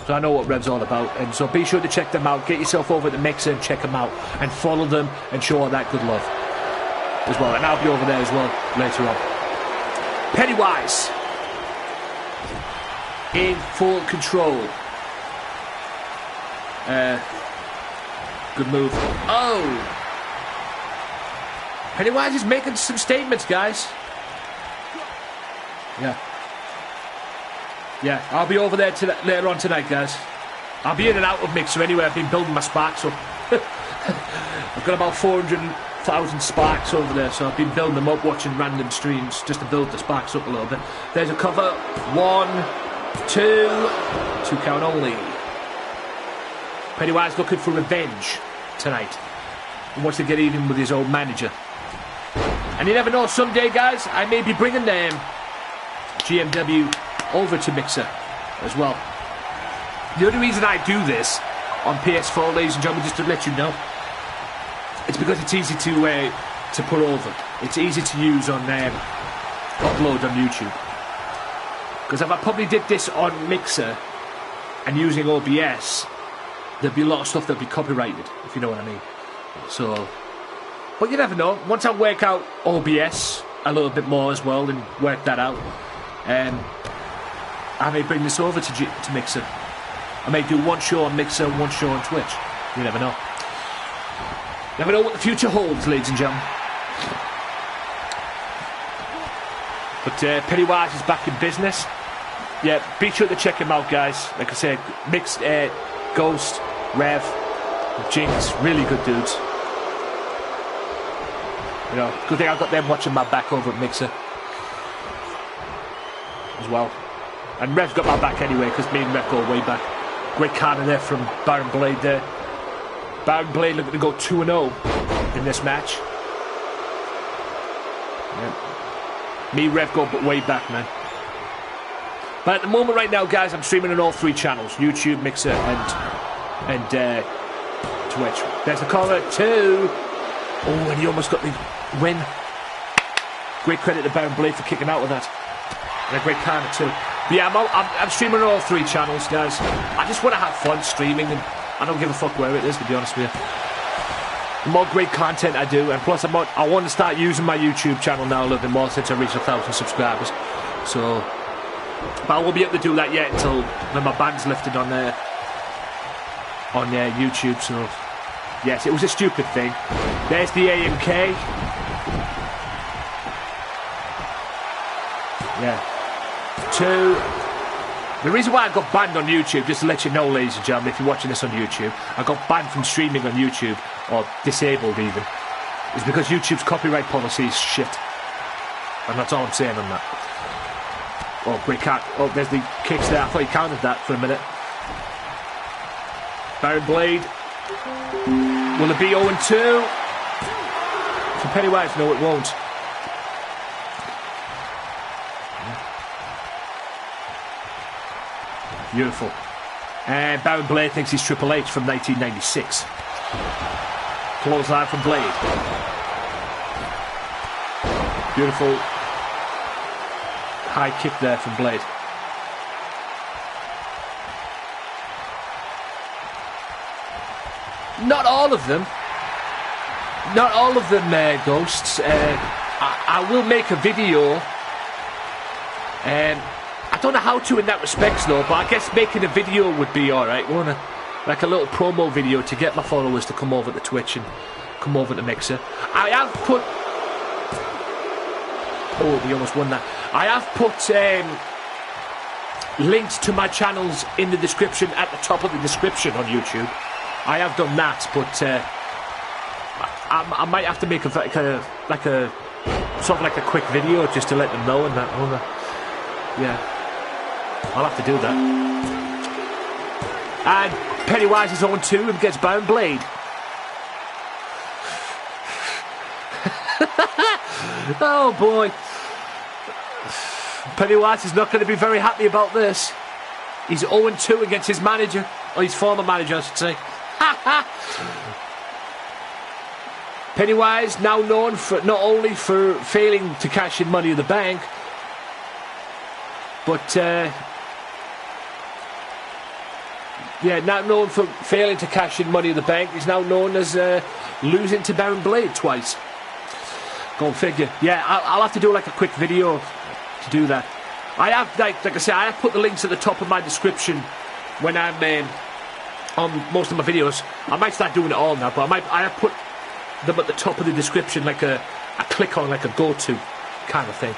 I know what Rev's all about. And so be sure to check them out. Get yourself over to Mixer and check them out, and follow them and show all that good love as well. And I'll be over there as well later on. Pennywise in full control. Good move. Oh! Pennywise is making some statements, guys. Yeah, I'll be over there later on tonight, guys. I'll be in and out of Mixer anyway. I've been building my sparks up. I've got about 400,000 sparks over there, so I've been building them up, watching random streams just to build the sparks up a little bit. There's a cover. 1, 2 count only. Pennywise looking for revenge tonight. He wants to get even with his old manager. And you never know, someday, guys, I may be bringing them GMW over to Mixer as well. The only reason I do this on PS4, ladies and gentlemen, just to let you know, it's because it's easy to put over. It's easy to use on upload on YouTube. Because if I probably did this on Mixer and using OBS, there'd be a lot of stuff that'd be copyrighted, if you know what I mean. So, but you never know. Once I work out OBS a little bit more as well and work that out, I may bring this over to Mixer. I may do one show on Mixer and one show on Twitch. You never know. Never know what the future holds, ladies and gentlemen. But Pennywise is back in business. Yeah, be sure to check him out, guys. Like I said, Mixed Ghost, Rev, Jinx, really good dudes. You know, good thing I've got them watching my back over at Mixer as well. And Rev's got my back anyway, because me and Rev go way back. Great corner there from Baron Blade there. Baron Blade looking to go 2-0 in this match. Yeah. Me and Rev go way back, man. But at the moment right now, guys, I'm streaming on all 3 channels. YouTube, Mixer, and Twitch. There's the corner, 2. Oh, and he almost got the win. Great credit to Baron Blade for kicking out with that. And a great corner too. But yeah, I'm streaming on all 3 channels, guys. I just want to have fun streaming, and I don't give a fuck where it is, to be honest with you. The more great content I do, and plus I want to start using my YouTube channel now a little bit more since I reached 1,000 subscribers. So, but I won't be able to do that yet until when my ban's lifted on YouTube. So, yes, it was a stupid thing. There's the AMK. Yeah. 2. The reason why I got banned on YouTube, just to let you know, ladies and gentlemen, if you're watching this on YouTube, I got banned from streaming on YouTube, or disabled even, is because YouTube's copyright policy is shit. And that's all I'm saying on that. Oh, great cat. Oh, there's the kicks there. I thought he counted that for a minute. Baron Blade. Will it be 0-2? For Pennywise? No, it won't. Beautiful. And Baron Blade thinks he's Triple H from 1996. Clothesline from Blade. Beautiful high kick there from Blade. Not all of them. Not all of them, Ghosts. I will make a video. I don't know how to in that respect, though, but I guess making a video would be alright, won't it? Like a little promo video to get my followers to come over to Twitch and come over to Mixer. I have put... Oh, we almost won that. I have put links to my channels in the description, at the top of the description on YouTube. I have done that, but I might have to make a sort of like a quick video just to let them know and that. Yeah, I'll have to do that. And Pennywise is on 2 and gets Bound Blade. Oh boy. Pennywise is not going to be very happy about this. He's 0-2 against his manager, or his former manager, I should say. Pennywise, now known for not only for failing to cash in Money in the Bank, but not known for failing to cash in Money in the Bank. He's now known as losing to Baron Blade twice. Go and figure. Yeah, I'll have to do like a quick video to do that. I have, like I say, I have put the links at the top of my description when I'm on most of my videos. I might start doing it all now, but I have put them at the top of the description, like a click on, like a go-to kind of thing.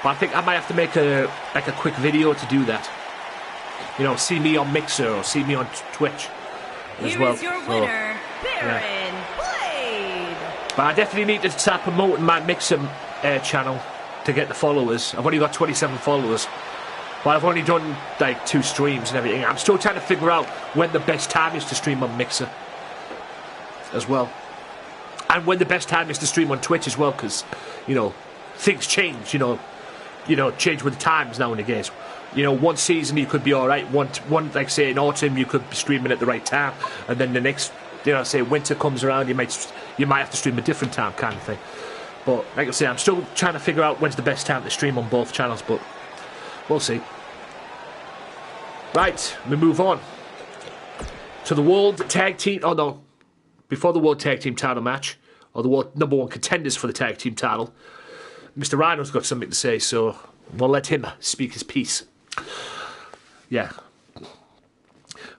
But I think I might have to make a quick video to do that. You know, see me on Mixer or see me on Twitch as well. Here is your winner, Baron Blade. But I definitely need to start promoting my Mixer channel to get the followers. I've only got 27 followers, but I've only done like 2 streams and everything. I'm still trying to figure out when the best time is to stream on Mixer as well, and when the best time is to stream on Twitch as well, because you know things change. You know, change with the times now and again. You know, one season you could be all right. One like say in autumn you could be streaming at the right time, and then the next, say winter comes around, you might have to stream a different time, kind of thing. But like I say, I'm still trying to figure out when's the best time to stream on both channels, but we'll see. Right, we move on to the World Tag Team. Oh no, before the World Tag Team title match, or the World #1 contenders for the Tag Team title, Mr. Rhino's got something to say, so we'll let him speak his piece. Yeah.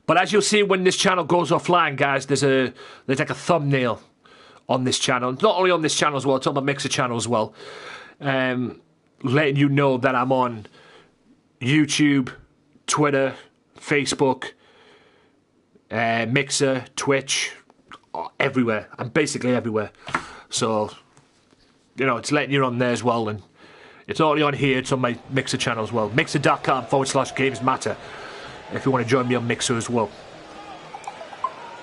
But as you'll see when this channel goes offline, guys, there's like a thumbnail on this channel. Not only on this channel as well, it's on my Mixer channel as well. Letting you know that I'm on YouTube, Twitter, Facebook, Mixer, Twitch, everywhere. I'm basically everywhere. So, it's letting you on there as well. And it's not only on here, it's on my Mixer channel as well. Mixer.com/GamesMatter if you want to join me on Mixer as well.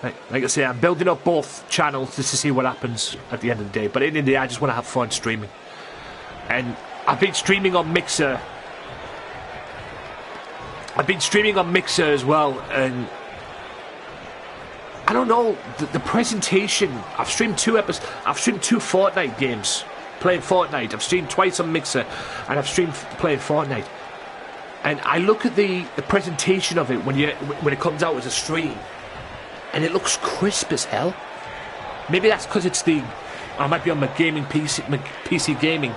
Like I say, I'm building up both channels just to see what happens at the end of the day. But in the end, I just want to have fun streaming. And I've been streaming on Mixer. I've been streaming on Mixer as well. And I don't know, the presentation. I've streamed 2 episodes. I've streamed 2 Fortnite games. Playing Fortnite. I've streamed twice on Mixer. And I've streamed playing Fortnite. And I look at the presentation of it when it comes out as a stream. And it looks crisp as hell. Maybe that's because it's I might be on my gaming PC, my PC gaming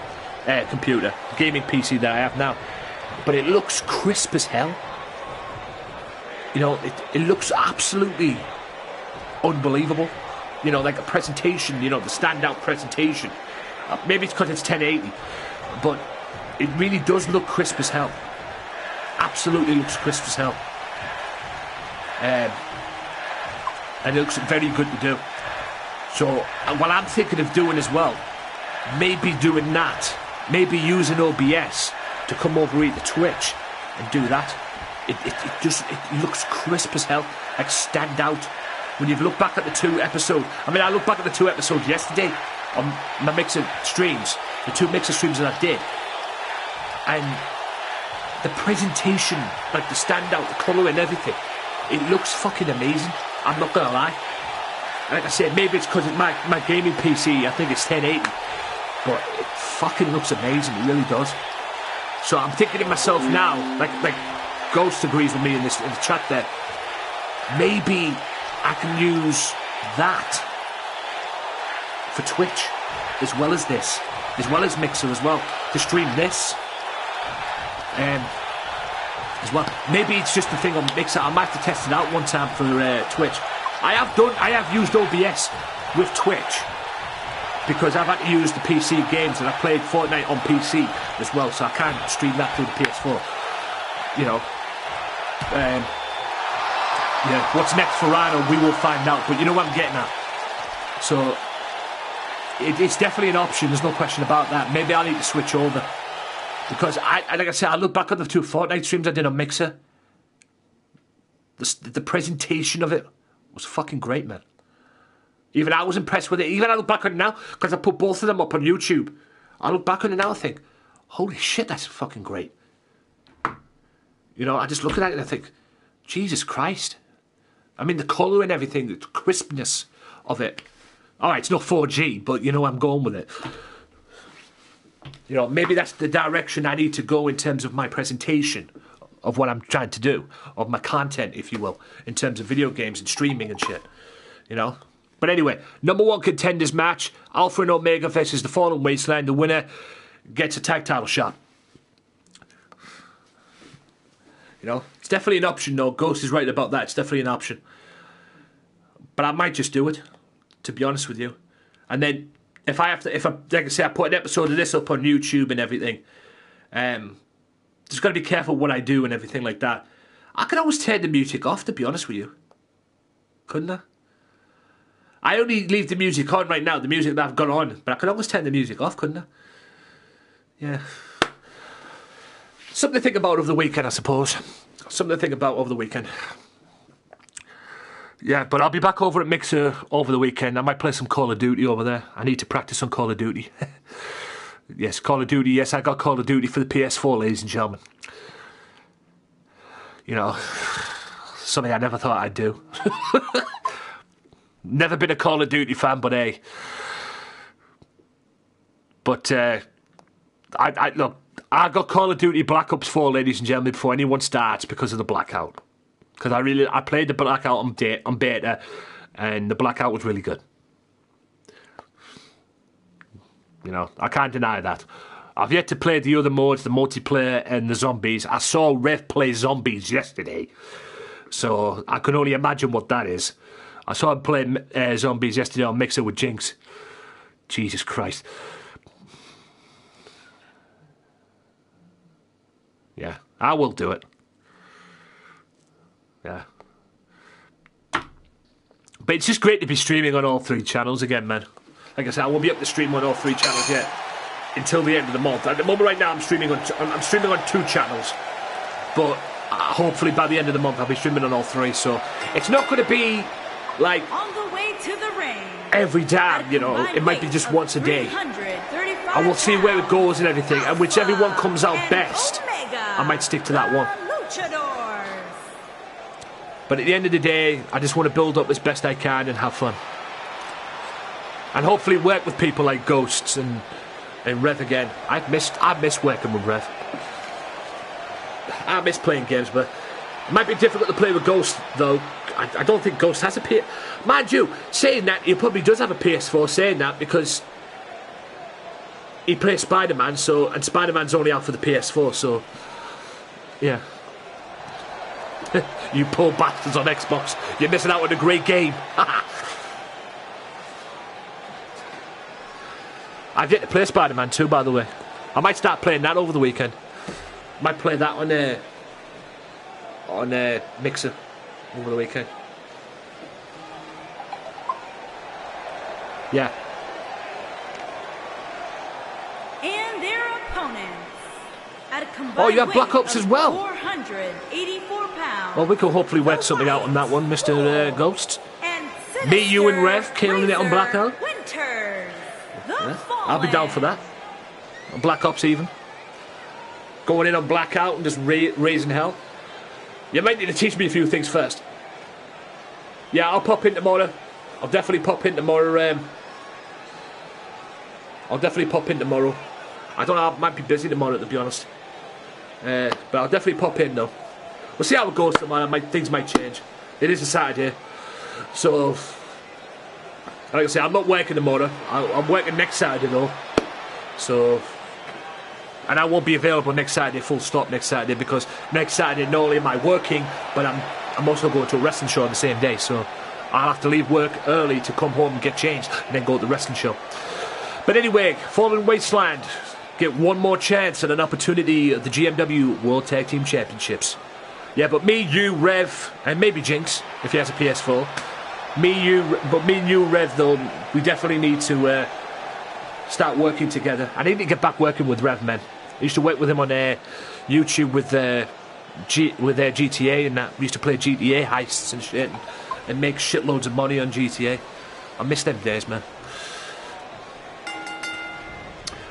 computer, gaming PC that I have now. But it looks crisp as hell. It looks absolutely unbelievable. Like a presentation, the standout presentation. Maybe it's because it's 1080, but it really does look crisp as hell. Absolutely looks crisp as hell. And it looks very good to do. So, what I'm thinking of doing as well, maybe doing that, maybe using OBS to come over here to Twitch and do that. It looks crisp as hell, like stand out. When you've looked back at the 2 episodes, I looked back at the 2 episodes yesterday on my Mixer streams, the 2 Mixer streams that I did, and the presentation, like the standout, the colour and everything, it looks fucking amazing. I'm not gonna lie. Like I said, maybe it's because it's my gaming PC, I think it's 1080, but it fucking looks amazing, it really does. So I'm thinking to myself now, like Ghost agrees with me in the chat there, maybe I can use that for Twitch, as well as this, as well as Mixer as well, to stream this as well. Maybe it's just the thing on Mixer. I might have to test it out one time for Twitch. I have used OBS with Twitch because I've had to use the PC games, and I played Fortnite on PC as well, so I can't stream that through the PS4. You know, yeah. What's next for Rhino? We will find out. But you know what I'm getting at. So it's definitely an option. There's no question about that. Maybe I need to switch over because like I said, I look back at the 2 Fortnite streams I did on Mixer. The presentation of it was fucking great, man. Even I was impressed with it. Even I look back on it now because I put both of them up on YouTube. I look back on it now and think, holy shit, that's fucking great. You know, I just look at it and I think, Jesus Christ. I mean, the colour and everything, the crispness of it. Alright, it's not 4G, but you know I'm going with it. You know, maybe that's the direction I need to go in terms of my presentation of what I'm trying to do, of my content, if you will, in terms of video games and streaming and shit. You know? But anyway, #1 contenders match, Alpha and Omega versus the Fallen Wasteland. The winner gets a tag title shot. You know, it's definitely an option though. Ghost is right about that. It's definitely an option. But I might just do it, to be honest with you. And then if I like I say, I put an episode of this up on YouTube and everything, just got to be careful what I do and everything like that. I could always turn the music off, to be honest with you. Couldn't I? I only leave the music on right now, the music that I've got on, but I could always turn the music off, couldn't I? Yeah. Something to think about over the weekend, I suppose. Something to think about over the weekend. Yeah, but I'll be back over at Mixer over the weekend. I might play some Call of Duty over there. I need to practice on Call of Duty. Yes, Call of Duty. Yes, I got Call of Duty for the PS4, ladies and gentlemen. You know, something I never thought I'd do. Never been a Call of Duty fan, but hey. But, look, I got Call of Duty Black Ops 4, ladies and gentlemen, before anyone starts because of the Blackout. Because I played the Blackout on beta, and the Blackout was really good. You know, I can't deny that. I've yet to play the other modes, the multiplayer and the zombies. I saw Rev play zombies yesterday, so I can only imagine what that is. I saw him play zombies yesterday on Mixer with Jinx. Jesus Christ. Yeah, I will do it. Yeah. But it's just great to be streaming on all 3 channels again, man. Like I said, I won't be up to stream on all 3 channels yet until the end of the month. At the moment right now, I'm streaming on 2 channels. But hopefully by the end of the month, I'll be streaming on all 3. So it's not going to be like on the way to the ring every time, you know. It might be just once a day. And we'll see where it goes and everything. And whichever one comes out best, I might stick to that one. But at the end of the day, I just want to build up as best I can and have fun. And hopefully work with people like Ghosts and Rev again. I've missed working with Rev. I miss playing games, but it might be difficult to play with Ghost, though. I don't think Ghost has a PS... Mind you, saying that, he probably does have a PS4, saying that, because he plays Spider-Man, and Spider-Man's only out for the PS4, so... Yeah. You poor bastards on Xbox. You're missing out on a great game. I've yet to play Spider-Man 2, by the way. I might start playing that over the weekend. Might play that on Mixer over the weekend. Yeah. And their opponents at a combined oh, you have Black Ops as well. 484 pounds. Well, we can hopefully work something out on that one, Mr. Ghost. Me, you, and Rev killing it on Blackout. Yeah, I'll be down for that. On Black Ops even. Going in on Blackout and just raising hell. You might need to teach me a few things first. Yeah, I'll pop in tomorrow. I'll definitely pop in tomorrow. I'll definitely pop in tomorrow. I don't know, I might be busy tomorrow, to be honest. But I'll definitely pop in, though. We'll see how it goes tomorrow. Things might change. It is a Saturday. So, Like I say, I'm not working tomorrow. I'm working next Saturday though. So, and I won't be available next Saturday, full stop next Saturday, because next Saturday not only am I working, but I'm also going to a wrestling show on the same day. So I'll have to leave work early to come home and get changed and then go to the wrestling show. But anyway, Fallen Wasteland get one more chance at an opportunity at the GMW World Tag Team Championships. Yeah, but me, you, Rev, and maybe Jinx, if he has a PS4. Me and you, Rev, though, we definitely need to start working together. I need to get back working with Rev, man. I used to work with him on YouTube with GTA and that. We used to play GTA heists and shit and make shitloads of money on GTA. I miss them days, man.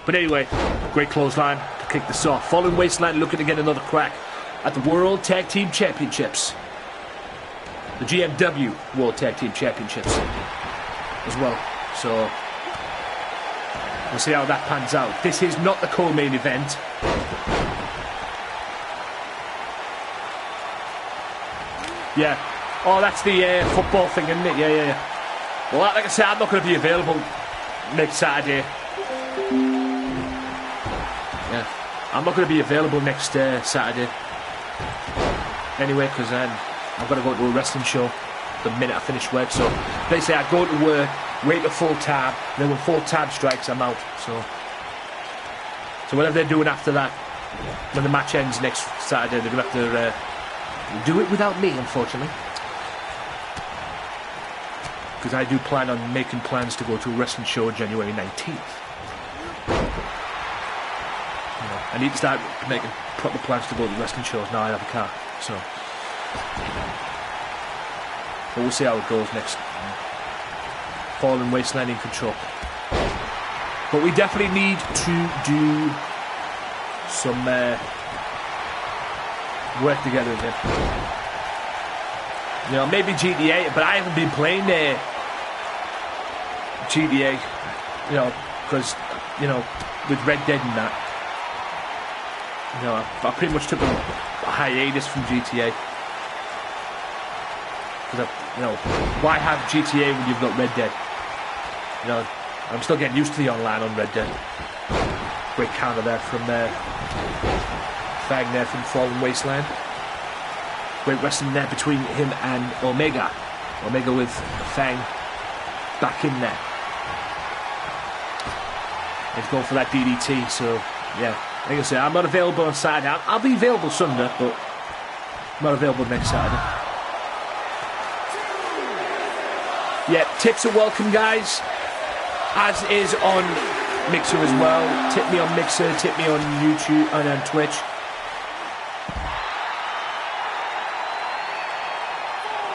But anyway, great clothesline to kick this off. Fallen Wasteland looking to get another crack at the World Tag Team Championships. The GMW World Tag Team Championships as well. So we'll see how that pans out. This is not the co-main event. Yeah. Oh, that's the football thing, isn't it? Yeah. Well, like I said, I'm not going to be available next Saturday. Yeah. I'm not going to be available next Saturday. Anyway, because I've got to go to a wrestling show the minute I finish work. So they say I go to work, wait till full time, then when full time strikes, I'm out. So whatever they're doing after that, when the match ends next Saturday, they're going to have to do it without me, unfortunately. Because I do plan on making plans to go to a wrestling show January 19th. I need to start making proper plans to go to wrestling shows now I have a car. So, but we'll see how it goes next. Fallen Wasteland in control. But we definitely need to do some work together again. You know, maybe GTA, but I haven't been playing GTA, you know, because, you know, with Red Dead and that, you know, I pretty much took a hiatus from GTA. Because, you know, why have GTA when you've got Red Dead? You know, I'm still getting used to the online on Red Dead. Great counter there from Fang there from Fallen Wasteland. Great wrestling there between him and Omega. Omega with Fang back in there. He's going for that DDT, so yeah. Like I say, I'm not available on Saturday. I'll be available Sunday, but I'm not available next Saturday. Yeah, tips are welcome, guys. As is on Mixer as well. Tip me on Mixer, tip me on YouTube and on Twitch.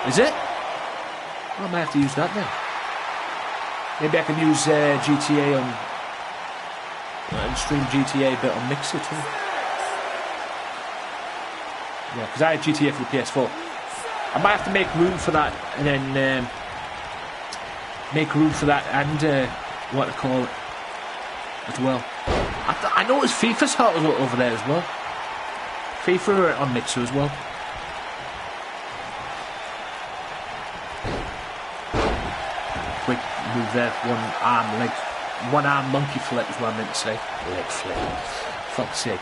Is it? Well, I might have to use that then. Maybe I can use GTA on... and stream GTA a bit on Mixer too. Yeah, because I had GTA for the PS4. I might have to make room for that, and then make room for that, and what to call it as well. I noticed FIFA's hot over there as well. FIFA on Mixer as well. Quick move there, one arm monkey flip is what I meant to say. Leg flip. Fuck's sake.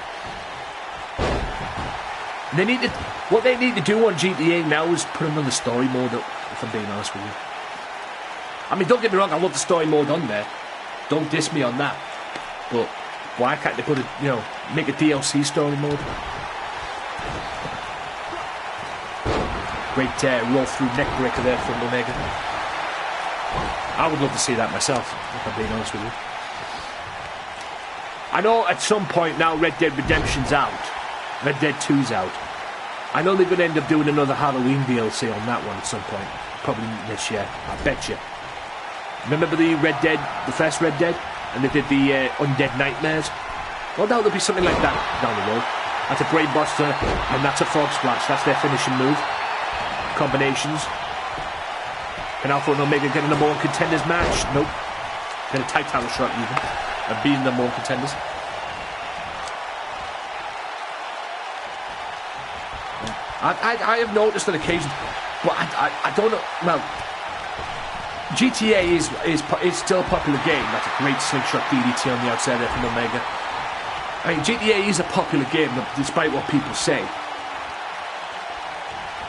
What they need to do on GTA now is put another story mode up, if I'm being honest with you. I mean, don't get me wrong, I want the story mode on there. Don't diss me on that. But why can't they put it, you know, make a DLC story mode? Great roll through neck breaker there from Omega. I would love to see that myself, if I'm being honest with you. I know at some point now Red Dead Redemption's out. Red Dead 2's out. I know they're going to end up doing another Halloween DLC on that one at some point. Probably this year, I bet you. Remember the Red Dead, the first Red Dead? And they did the Undead Nightmares? Well, now there'll be something like that down the road. That's a Brain Buster, and that's a Frog Splash. That's their finishing move. Combinations. Can Alpha and Omega get in a more contenders match? Nope. Get a tight title shot even. And being the more contenders. I have noticed on occasion, but I don't know. Well, GTA is still a popular game. That's a great slingshot DDT on the outside there from Omega. I mean, GTA is a popular game, despite what people say.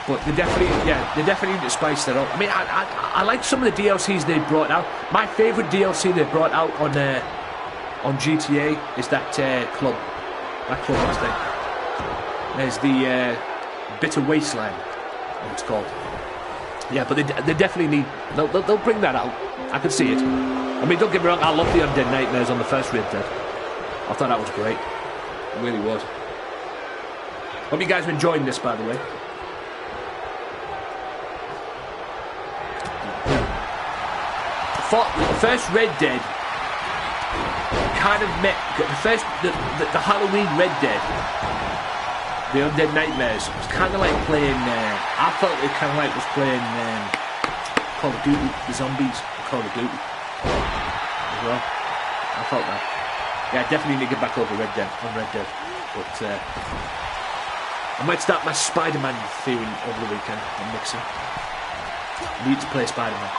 But they definitely need to spice that up. I mean, I like some of the DLCs they brought out. My favourite DLC they brought out on GTA is that club. That club last thing. There's the Bitter Wasteland, what it's called. Yeah, but they definitely need... They'll bring that out. I can see it. I mean, don't get me wrong, I love the Undead Nightmares on the first Red Dead. I thought that was great. It really was. Hope you guys are enjoying this, by the way. The first Red Dead kind of met the Halloween Red Dead, the Undead Nightmares. It was kind of like playing. I felt it kind of like was playing Call of Duty, the zombies, Call of Duty as well. I felt that. Yeah, I definitely need to get back over Red Dead, but I might start my Spider-Man theory over the weekend on Mixer. I need to play Spider-Man.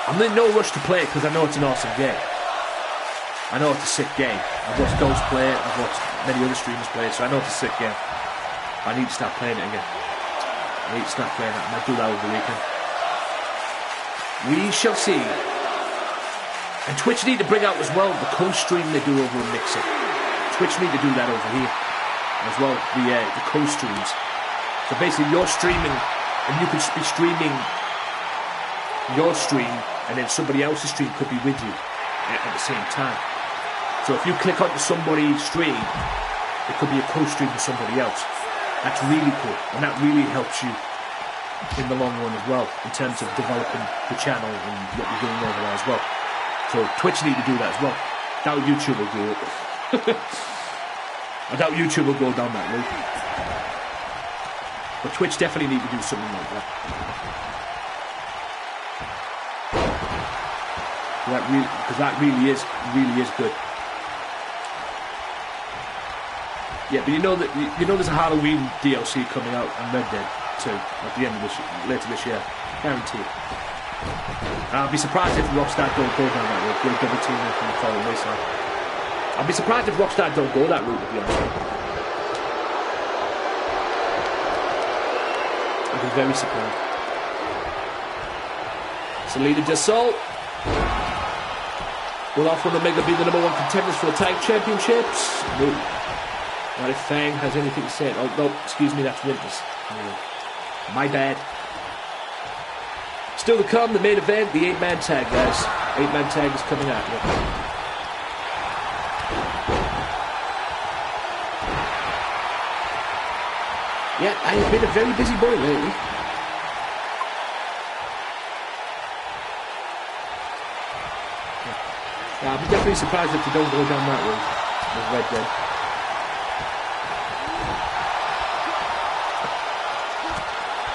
I'm in no rush to play it because I know it's an awesome game. I know it's a sick game. I've watched those play it, I've watched many other streamers play it, so I know it's a sick game. I need to start playing it again. I need to start playing it. I might do that over the weekend. We shall see. And Twitch need to bring out as well the co-stream they do over on Mixer. Twitch need to do that over here as well, the co-streams. So basically you're streaming and you could be streaming your stream and then somebody else's stream could be with you at the same time. So if you click onto somebody's stream, it could be a co-stream with somebody else. That's really cool, and that really helps you in the long run as well, in terms of developing the channel and what you're doing over there as well. So Twitch need to do that as well. I doubt YouTube will do it. I doubt YouTube will go down that route. But Twitch definitely need to do something like that. Because that really is good. Yeah, but you know there's a Halloween DLC coming out on Red Dead 2 at the end of later this year, guaranteed. I'll be surprised if Rockstar don't go down that route. Go double team from the following way side. I'll be surprised if Rockstar don't go that route, to be honest. I'd be very surprised. Salida de Sol. Will Alpha and Omega be the #1 contenders for the tag championships? No. Not if Fang has anything to say. Oh, no, excuse me, that's Winters. My bad. Still to come, the main event, the 8-man tag, guys. 8-man tag is coming out. Yeah, I have been a very busy boy lately. Yeah, I'm definitely surprised if they don't go down that route with Red Dead.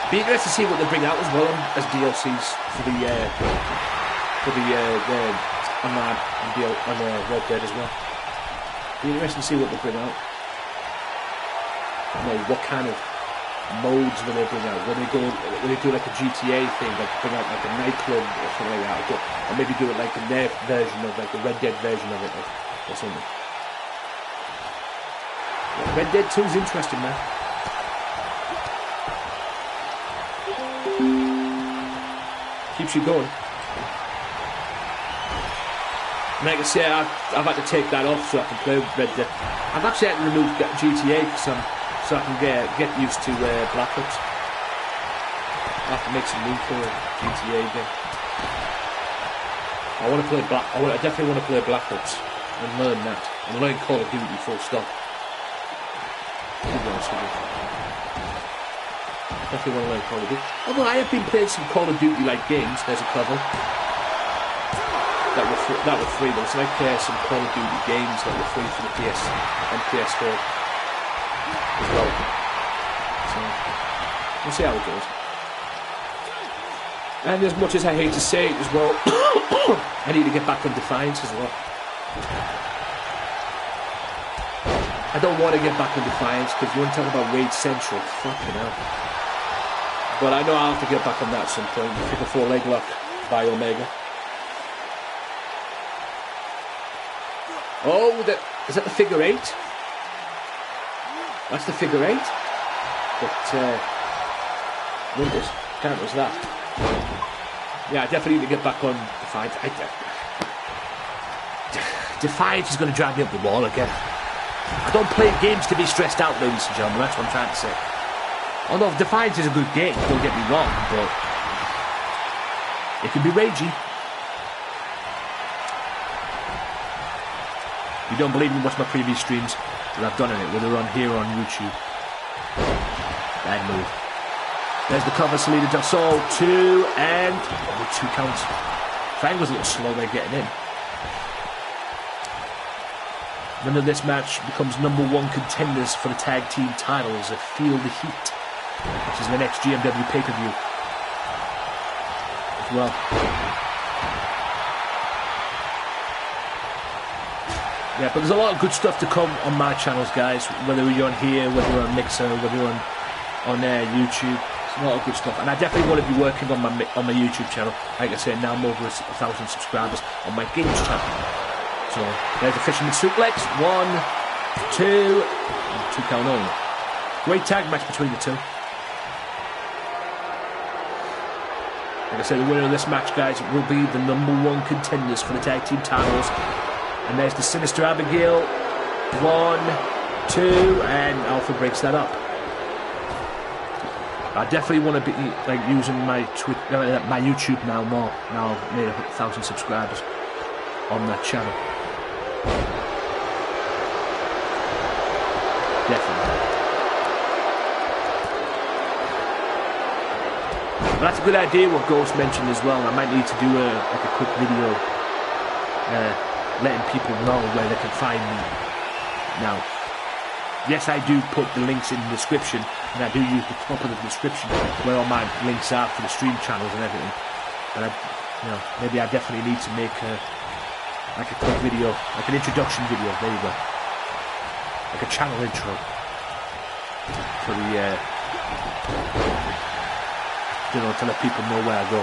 Be interested to see what they bring out as well as DLCs for the on Red Dead as well. Be interested to see what they bring out. You know, what kind of modes will they bring out? Will they do like a GTA thing, like bring out like a nightclub or something like that, or maybe do it like in their version of like the Red Dead version of it, or something. Yeah, Red Dead 2 is interesting, man. Keeps you going. And like I say, I've had to take that off so I can play Red Dead. I've actually had to remove GTA so I can get used to Black Ops. I have to make some room for GTA again. I definitely want to play Black Ops and learn that. And learn Call of Duty full stop. To be honest with you. Definitely want to learn Call of Duty. Although I have been playing some Call of Duty like games. There's a couple that were free. There was like some Call of Duty games that were free for the PS and PS4 as well. So we'll see how it goes. And as much as I hate to say it as well, I need to get back on Defiance as well. I don't want to get back on Defiance because you want to talk about Raid Central. Fucking hell. But I know I'll have to get back on that at some point. Figure 4 leg lock by Omega. Oh, is that the figure 8? That's the figure 8. But Winters counters that. Yeah, I definitely need to get back on Defiance. Defiance is going to drive me up the wall again. I don't play games to be stressed out, ladies and gentlemen. That's what I'm trying to say. Although Defiance is a good game, don't get me wrong, but it can be ragey. If you don't believe me, watch my previous streams that I've done in it, whether on here or on YouTube. Bad move. There's the cover, Salida Del Sol, 2 and 2 counts. Fang was a little slow there getting in. Winner of this match becomes #1 contenders for the tag team titles at Feel the Heat, which is the next GMW pay-per-view as well. Yeah, but there's a lot of good stuff to come on my channels, guys. Whether you're on here, whether you're on Mixer, whether you're on YouTube, there's a lot of good stuff. And I definitely want to be working on my YouTube channel. Like I said, now I'm over 1,000 subscribers on my games channel. So there's a fisherman suplex, 1, 2, and 2 count only. Great tag match between the two. Like I said, the winner of this match, guys, will be the #1 contenders for the tag team titles. And there's the Sinister Abigail, 1, 2, and Alpha breaks that up. I definitely want to be like using my YouTube now more. Now I've made 1,000 subscribers on that channel. Definitely. But that's a good idea what Ghost mentioned as well. I might need to do a quick video letting people know where they can find me. Now, yes, I do put the links in the description, and I do use the top of the description where all my links are for the stream channels and everything. But maybe I definitely need to make a quick video, like an introduction video. There you go, like a channel intro for the to let people know where I go.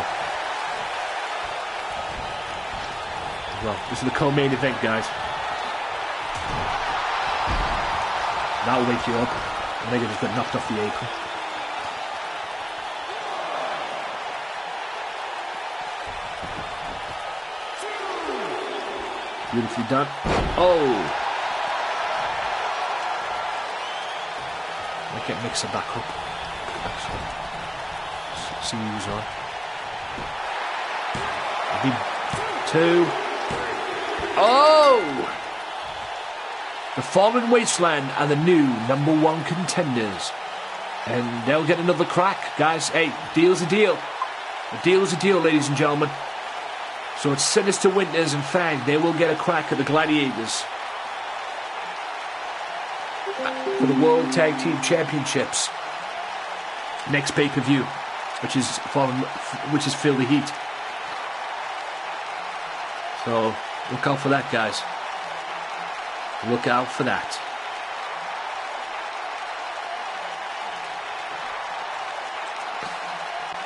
Well, this is the co-main event, guys. That'll wake you up. Omega just got knocked off the apron. Beautifully done. Oh! Might get Mixer back up. See who's on. 2. Oh! The Fallen Wasteland are the new #1 contenders. And they'll get another crack, guys. Hey, deal's a deal. A deal is a deal, ladies and gentlemen. So it's Sinister Winters and Fang. They will get a crack at the Gladiators for the World Tag Team Championships. Next pay-per-view, which is Feel the Heat. So look out for that, guys. Look out for that.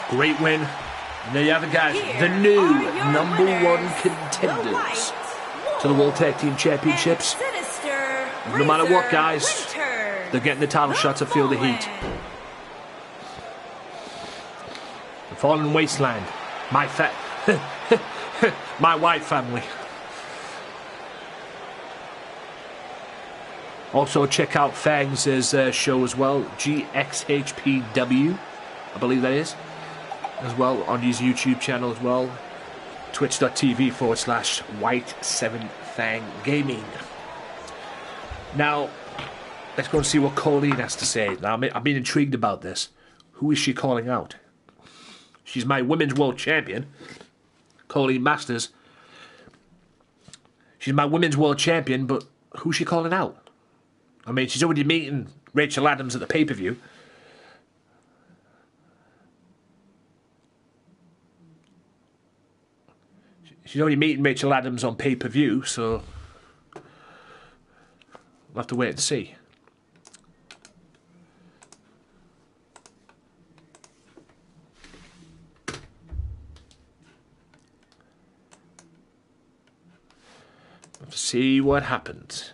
Great win. And there you have it, guys. The new #1 contenders to the World Tag Team Championships. No matter what, guys, they're getting the title shots to Feel the Heat. The Fallen Wasteland. My white family. Also, check out Fang's show as well, GXHPW, I believe that is, as well, on his YouTube channel as well, twitch.tv/White7FangGaming. Now, let's go and see what Colleen has to say. Now, I've been intrigued about this. Who is she calling out? She's my Women's World Champion, Colleen Masters. She's my Women's World Champion, but who's she calling out? I mean, she's already meeting Rachel Adams at the pay-per-view. She's already meeting Rachel Adams on pay-per-view, so we'll have to wait and see. See what happens.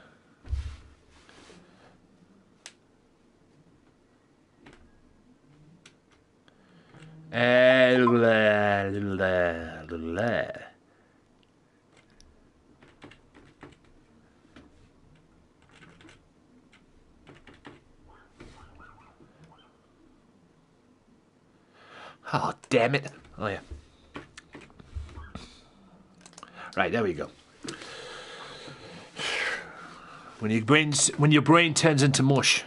Oh, damn it. Oh, yeah. Right, there we go. When your brain turns into mush.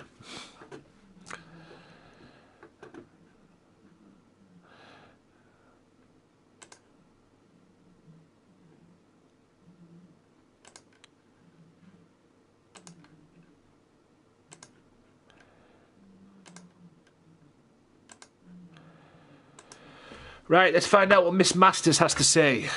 Right, let's find out what Miss Masters has to say.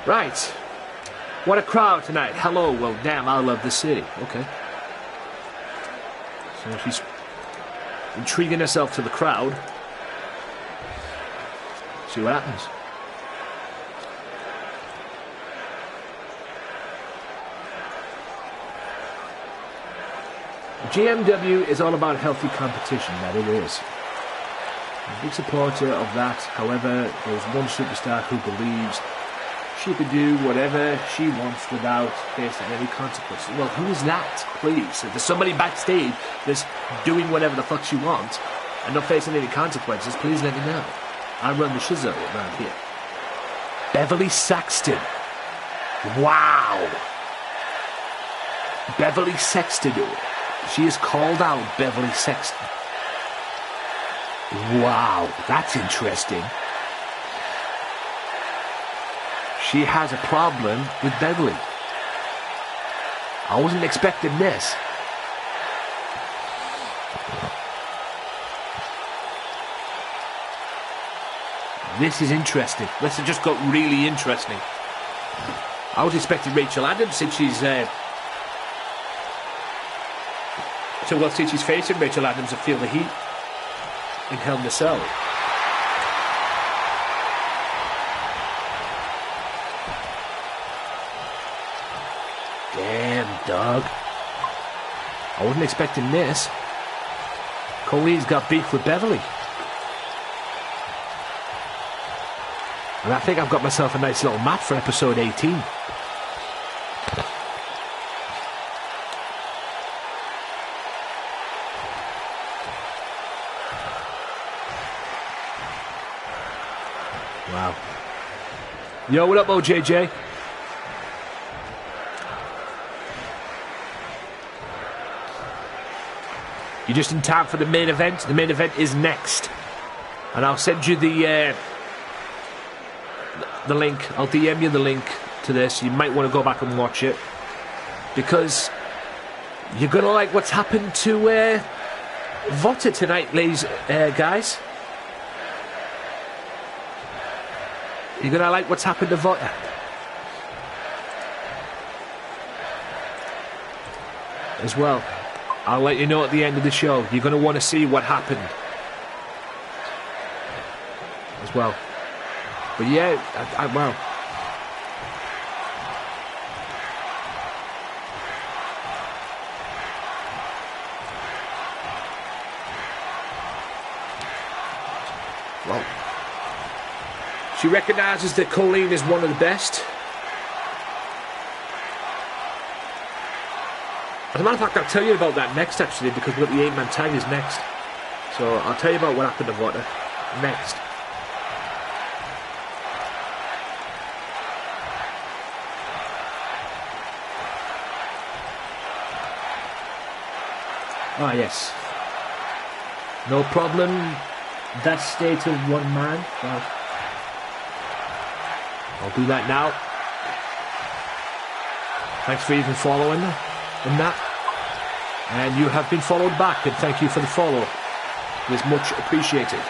Right. What a crowd tonight. Hello. Well, damn, I love the city. Okay. So she's intriguing herself to the crowd. See what happens. GMW is all about healthy competition, that it is. I'm a big supporter of that. However, there's one superstar who believes she could do whatever she wants without facing any consequences. Well, who is that, please? If there's somebody backstage that's doing whatever the fuck she wants and not facing any consequences, please let me know. I run the shizzo around here. Beverly Saxton. Wow. Beverly Sexton. She is called out Beverly Sexton. Wow, that's interesting. She has a problem with Beverly. I wasn't expecting this. This is interesting. This has just got really interesting. I was expecting Rachel Adams since she's... since she's facing Rachel Adams to feel the heat in Hell in a Cell. Damn, dog. I wasn't expecting this. Colleen's got beef with Beverly. And I think I've got myself a nice little map for episode 18. Wow. Yo, what up, OJJ? You're just in time for the main event. The main event is next. And I'll send you the link. I'll DM you the link to this. You might want to go back and watch it. Because you're going to like what's happened to Vota tonight, ladies, guys. You're going to like what's happened to Vota. As well. I'll let you know at the end of the show. You're going to want to see what happened. As well. But yeah, wow. Well. She recognises that Colleen is one of the best. As a matter of fact, I'll tell you about that next, actually, because we've got the 8-man tag is next. So I'll tell you about what happened to Vota next. Ah, yes. No problem. that stay to one man? Well, I'll do that now. Thanks for even following in that. And you have been followed back, and thank you for the follow. It is much appreciated.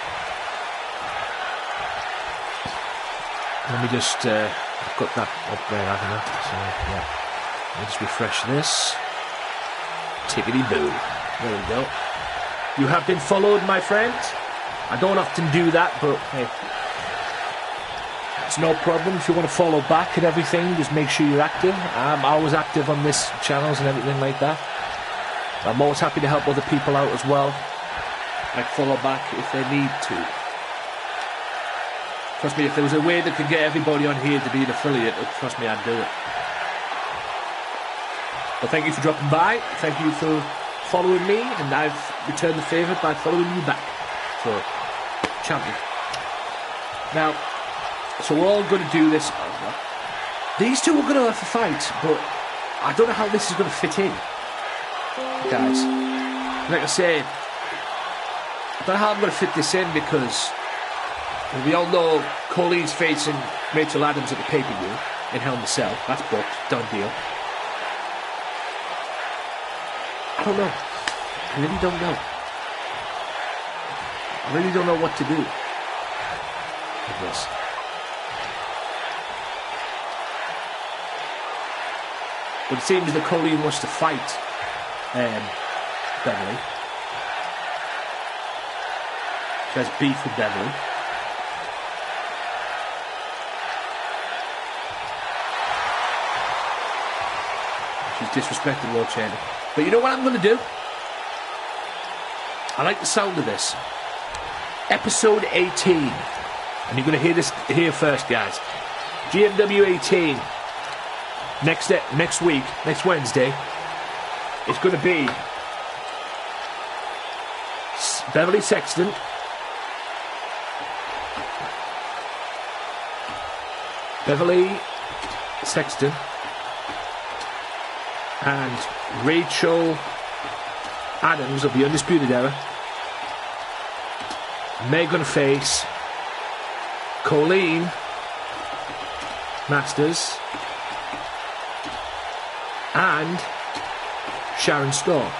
Let me just, I've got that up there, haven't I? So, yeah. Let me just refresh this. Tickety-boo. There we go. You have been followed, my friend. I don't often do that, but hey, it's no problem. If you want to follow back and everything, just make sure you're active. I'm always active on this channels and everything like that. I'm always happy to help other people out as well. Like follow back if they need to. Trust me, if there was a way that could get everybody on here to be an affiliate, trust me, I'd do it. But thank you for dropping by. Thank you for following me, and I've returned the favour by following you back. So, champion. Now, so we're all going to do this. These two are going to have to fight, but I don't know how this is going to fit in, guys. Like I say, I don't know how I'm going to fit this in because we all know Colleen's facing Rachel Adams at the pay-per-view in Hell in a Cell. That's booked, done deal. I don't know. I really don't know. I really don't know what to do with this. But it seems that Colleen wants to fight Beverly. She has beef with Beverly. She's disrespected World Champion. But you know what I'm going to do? I like the sound of this. Episode 18. And you're going to hear this here first, guys. GMW 18. Next week, next Wednesday, it's going to be Beverly Sexton, and Rachel Adams of the Undisputed Era. They're going to face Colleen Masters and Sharon Storm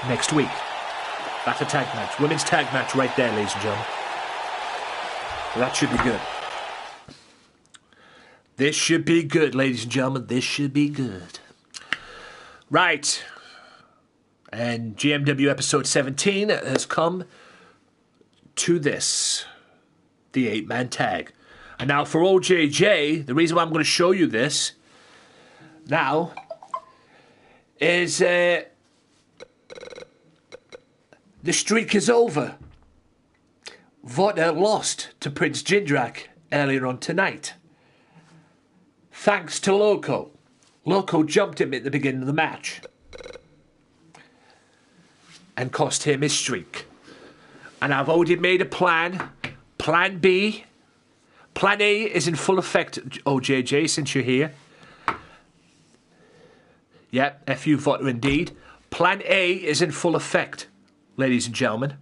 next week. That's a tag match. Women's tag match right there, ladies and gentlemen. That should be good. This should be good, ladies and gentlemen. This should be good. Right. And GMW episode 17 has come to this. The 8-man tag. And now for OJJ, the reason why I'm going to show you this now is the streak is over. Vota lost to Prince Jindrak earlier on tonight. Thanks to Loco. Loco jumped him at the beginning of the match and cost him his streak. And I've already made a plan. Plan B. Plan A is in full effect, OJJ, since you're here. Yep, F.U. Vota indeed. Plan A is in full effect, ladies and gentlemen.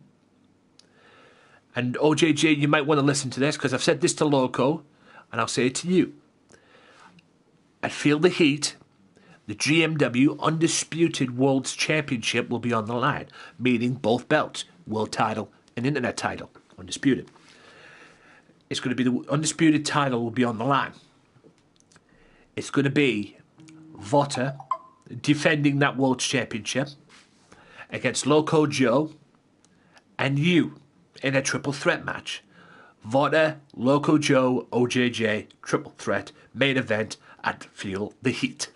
And OJJ, you might want to listen to this, because I've said this to Loco, and I'll say it to you. At Feel the Heat, the GMW Undisputed World Championship will be on the line, meaning both belts, world title and internet title, undisputed. It's going to be the undisputed title will be on the line. It's going to be Vota defending that world championship against Loco Joe and you in a triple threat match. Vota, Loco Joe, OJJ, triple threat, main event at Feel the Heat.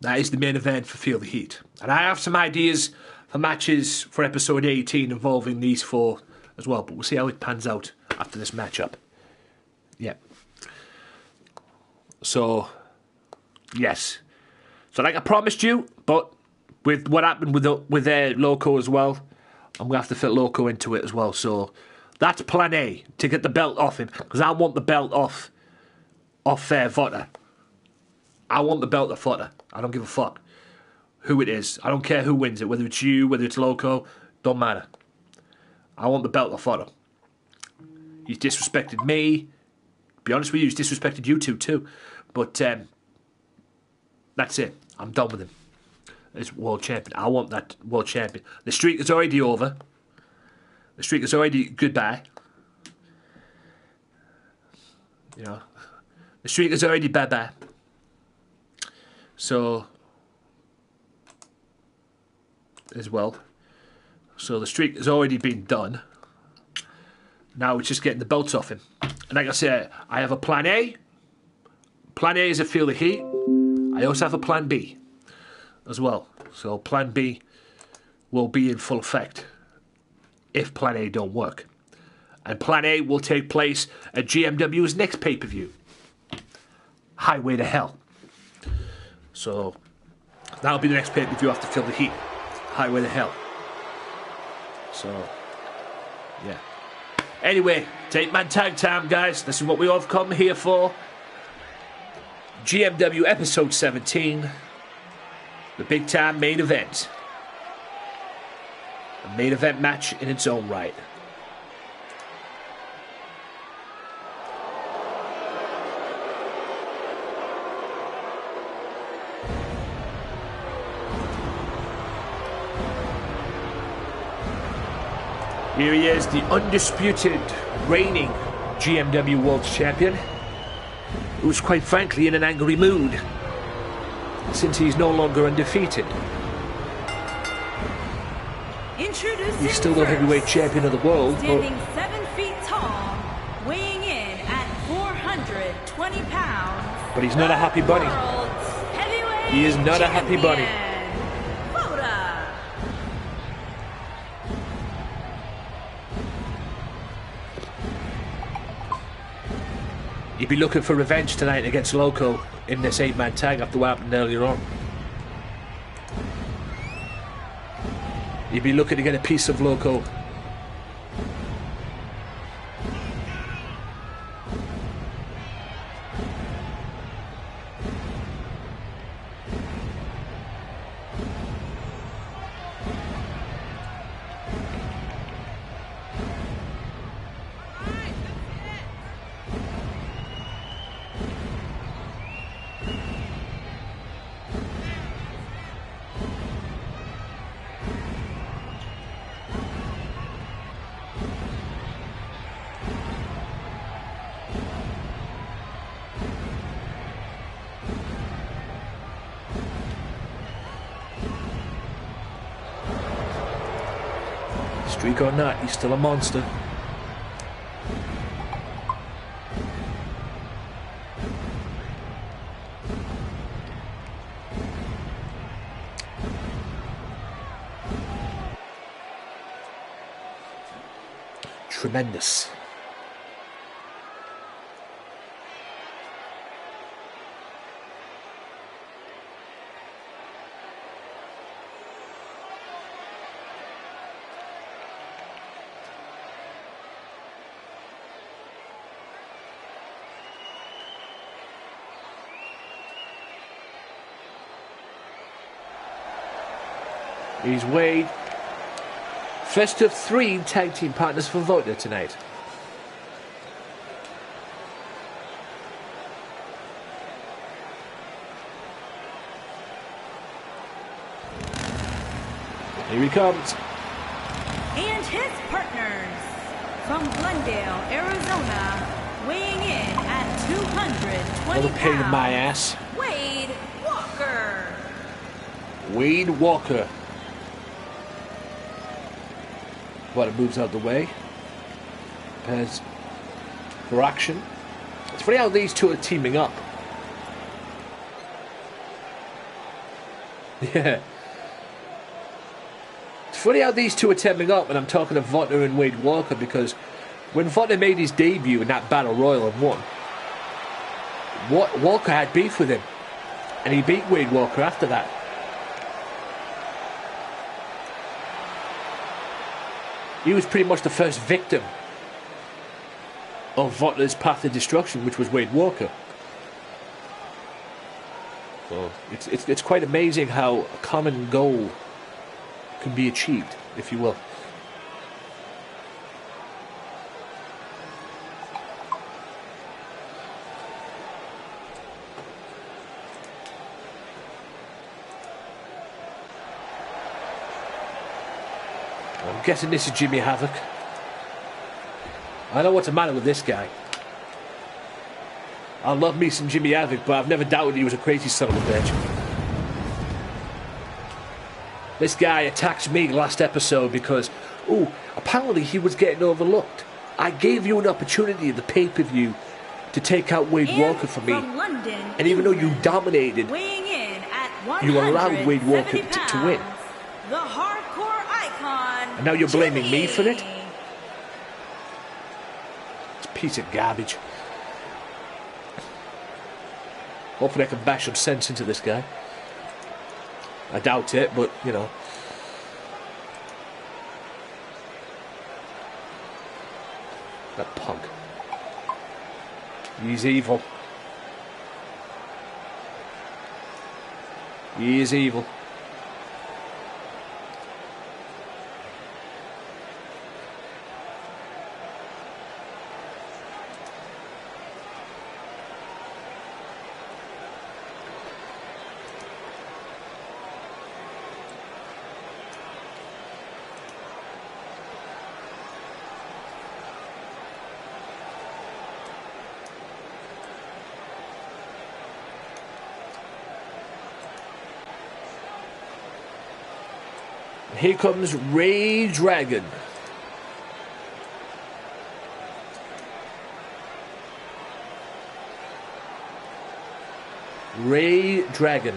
That is the main event for Feel the Heat. And I have some ideas for matches for episode 18 involving these four as well. But we'll see how it pans out after this matchup. Yeah. So, yes. So like I promised you, but with what happened with Loco as well, I'm going to have to fit Loco into it as well. So that's plan A, to get the belt off him. Because I want the belt off Vota. I want the belt of Votler. I don't give a fuck who it is. I don't care who wins it, whether it's you, whether it's Loco, don't matter. I want the belt of Votler. He's disrespected me. To be honest with you, he's disrespected you two too. But that's it. I'm done with him. As world champion. I want that world champion. The streak is already over. The streak is already goodbye. You know, the streak is already bye-bye. So, as well. So the streak has already been done. Now it's just getting the belts off him. And like I say, I have a plan A. Plan A is a feel the heat. I also have a plan B as well. So plan B will be in full effect if plan A don't work. And plan A will take place at GMW's next pay-per-view. Highway to Hell. So that'll be the next pay-per-view after Feel the Heat. Highway to Hell. So, yeah. Anyway, it's 8-man tag time, guys. This is what we all have come here for. GMW episode 17. The big time main event. A main event match in its own right. Here he is, the undisputed, reigning GMW World Champion, who's quite frankly in an angry mood, since he's no longer undefeated. He's still the heavyweight champion of the world, standing 7 feet tall, weighing in at 420 pounds. But he's not a happy bunny. He is not a happy bunny. He'd be looking for revenge tonight against Loco in this 8-man tag after what happened earlier on. He'd be looking to get a piece of Loco. Streak or not, he's still a monster. Tremendous. He's Wade. First of 3 tag team partners for Votler tonight. Here he comes. And his partners from Glendale, Arizona, weighing in at 220 Another pain pounds. in my ass. Wade Walker. Wade Walker. Votler moves out the way. Prepares for action. It's funny how these two are teaming up. Yeah. It's funny how these two are teaming up, and I'm talking of Votler and Wade Walker, because when Votler made his debut in that Battle Royal and won, Walker had beef with him, and he beat Wade Walker after that. He was pretty much the first victim of Votler's path to destruction, which was Wade Walker. So it's quite amazing how a common goal can be achieved, if you will. I'm guessing this is Jimmy Havoc. I know what's the matter with this guy. I love me some Jimmy Havoc, but I've never doubted he was a crazy son of a bitch. This guy attacked me last episode because, apparently he was getting overlooked. I gave you an opportunity at the pay-per-view to take out Wade Walker for me. London, and even though you dominated, weighing in at you allowed Wade Walker to win. The hardcore icon. And now you're blaming Jimmy. me for it? It's a piece of garbage. Hopefully I can bash some sense into this guy. I doubt it, but, you know. That punk. He's evil. He is evil. Here comes Ray Dragon. Ray Dragon,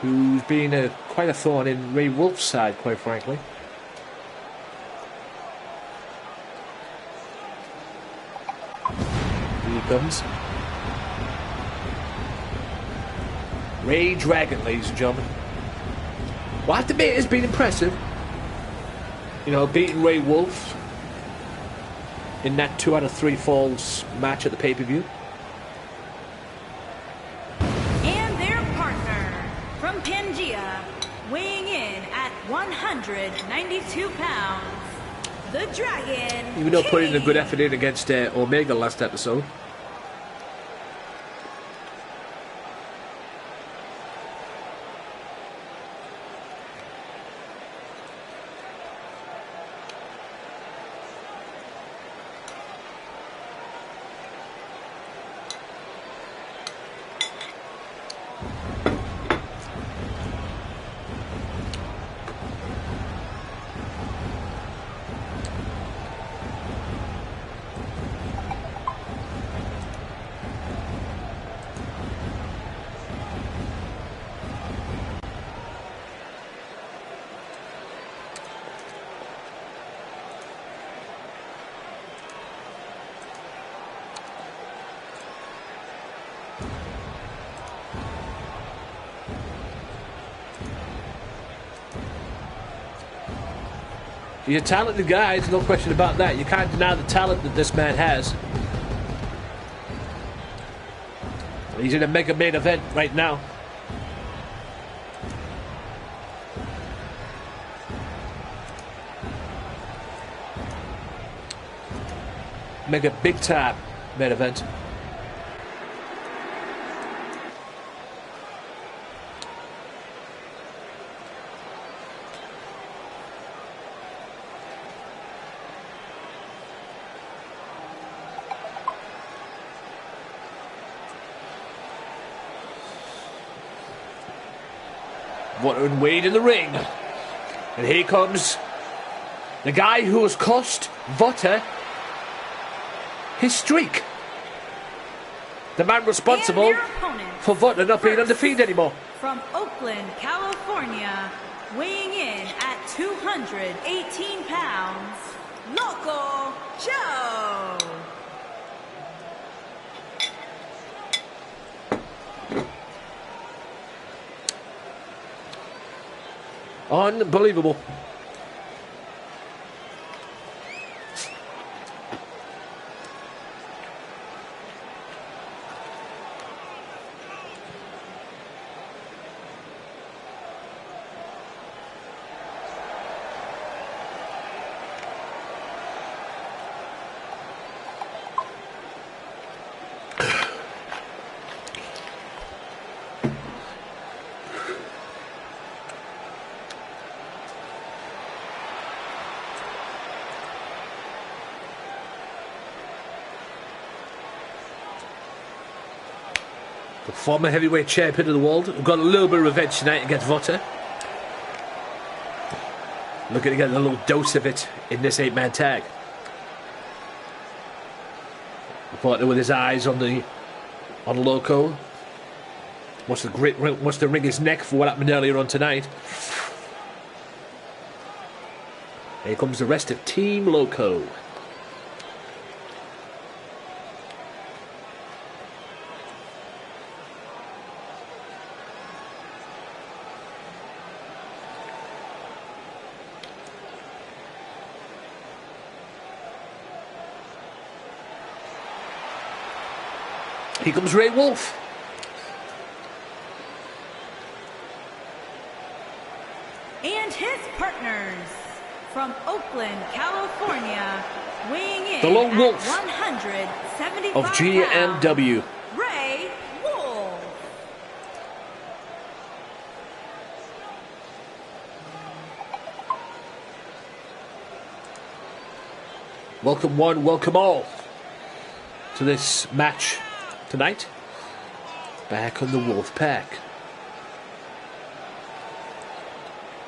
who's been quite a thorn in Ray Wolf's side, quite frankly. Here he comes. Ray Dragon, ladies and gentlemen. Well, I have to admit, it's been impressive. You know, beating Ray Wolf in that 2 out of 3 falls match at the pay-per-view. And their partner from Pangea, weighing in at 192 pounds, the Dragon. Even though putting a good effort in against Omega last episode. He's a talented guy, there's no question about that. You can't deny the talent that this man has. He's in a mega main event right now. Mega big time main event. And Wade in the ring. And here comes the guy who has cost Vota his streak. The man responsible for Vota not being undefeated anymore. From Oakland, California, weighing in at 218 pounds, Loco Joe. Unbelievable. The former heavyweight champion of the world, who got a little bit of revenge tonight against Vota. Looking to get a little dose of it in this 8-man tag. Vota with his eyes on Loco. Wants to wring his neck for what happened earlier on tonight. Here comes the rest of Team Loco. Here comes Ray Wolf. And his partners from Oakland, California, weighing in The Lone at Wolf 175 of GMW. pounds, Ray Wolf. Welcome one, welcome all to this match tonight. Back on the Wolf Pack.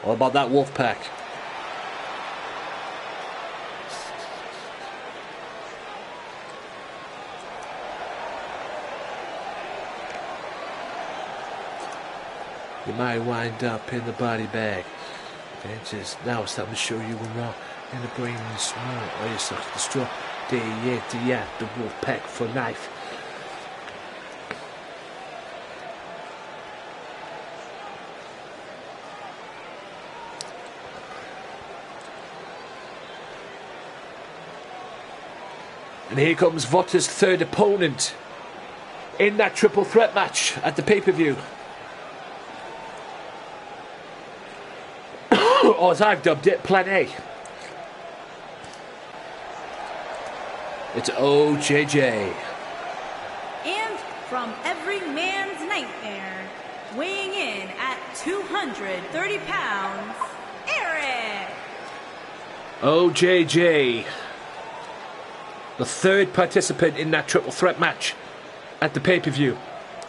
All about that Wolf Pack. You might wind up in the body bag. And just now it's time to show you when raw and the brain is small. Or you suck the straw. Yeah, the Wolf Pack for life. And here comes Vota's third opponent in that triple threat match at the pay-per-view. Or as I've dubbed it, Plan A. It's OJJ. And from every man's nightmare, weighing in at 230 pounds, Eric. OJJ. The third participant in that triple threat match at the pay-per-view.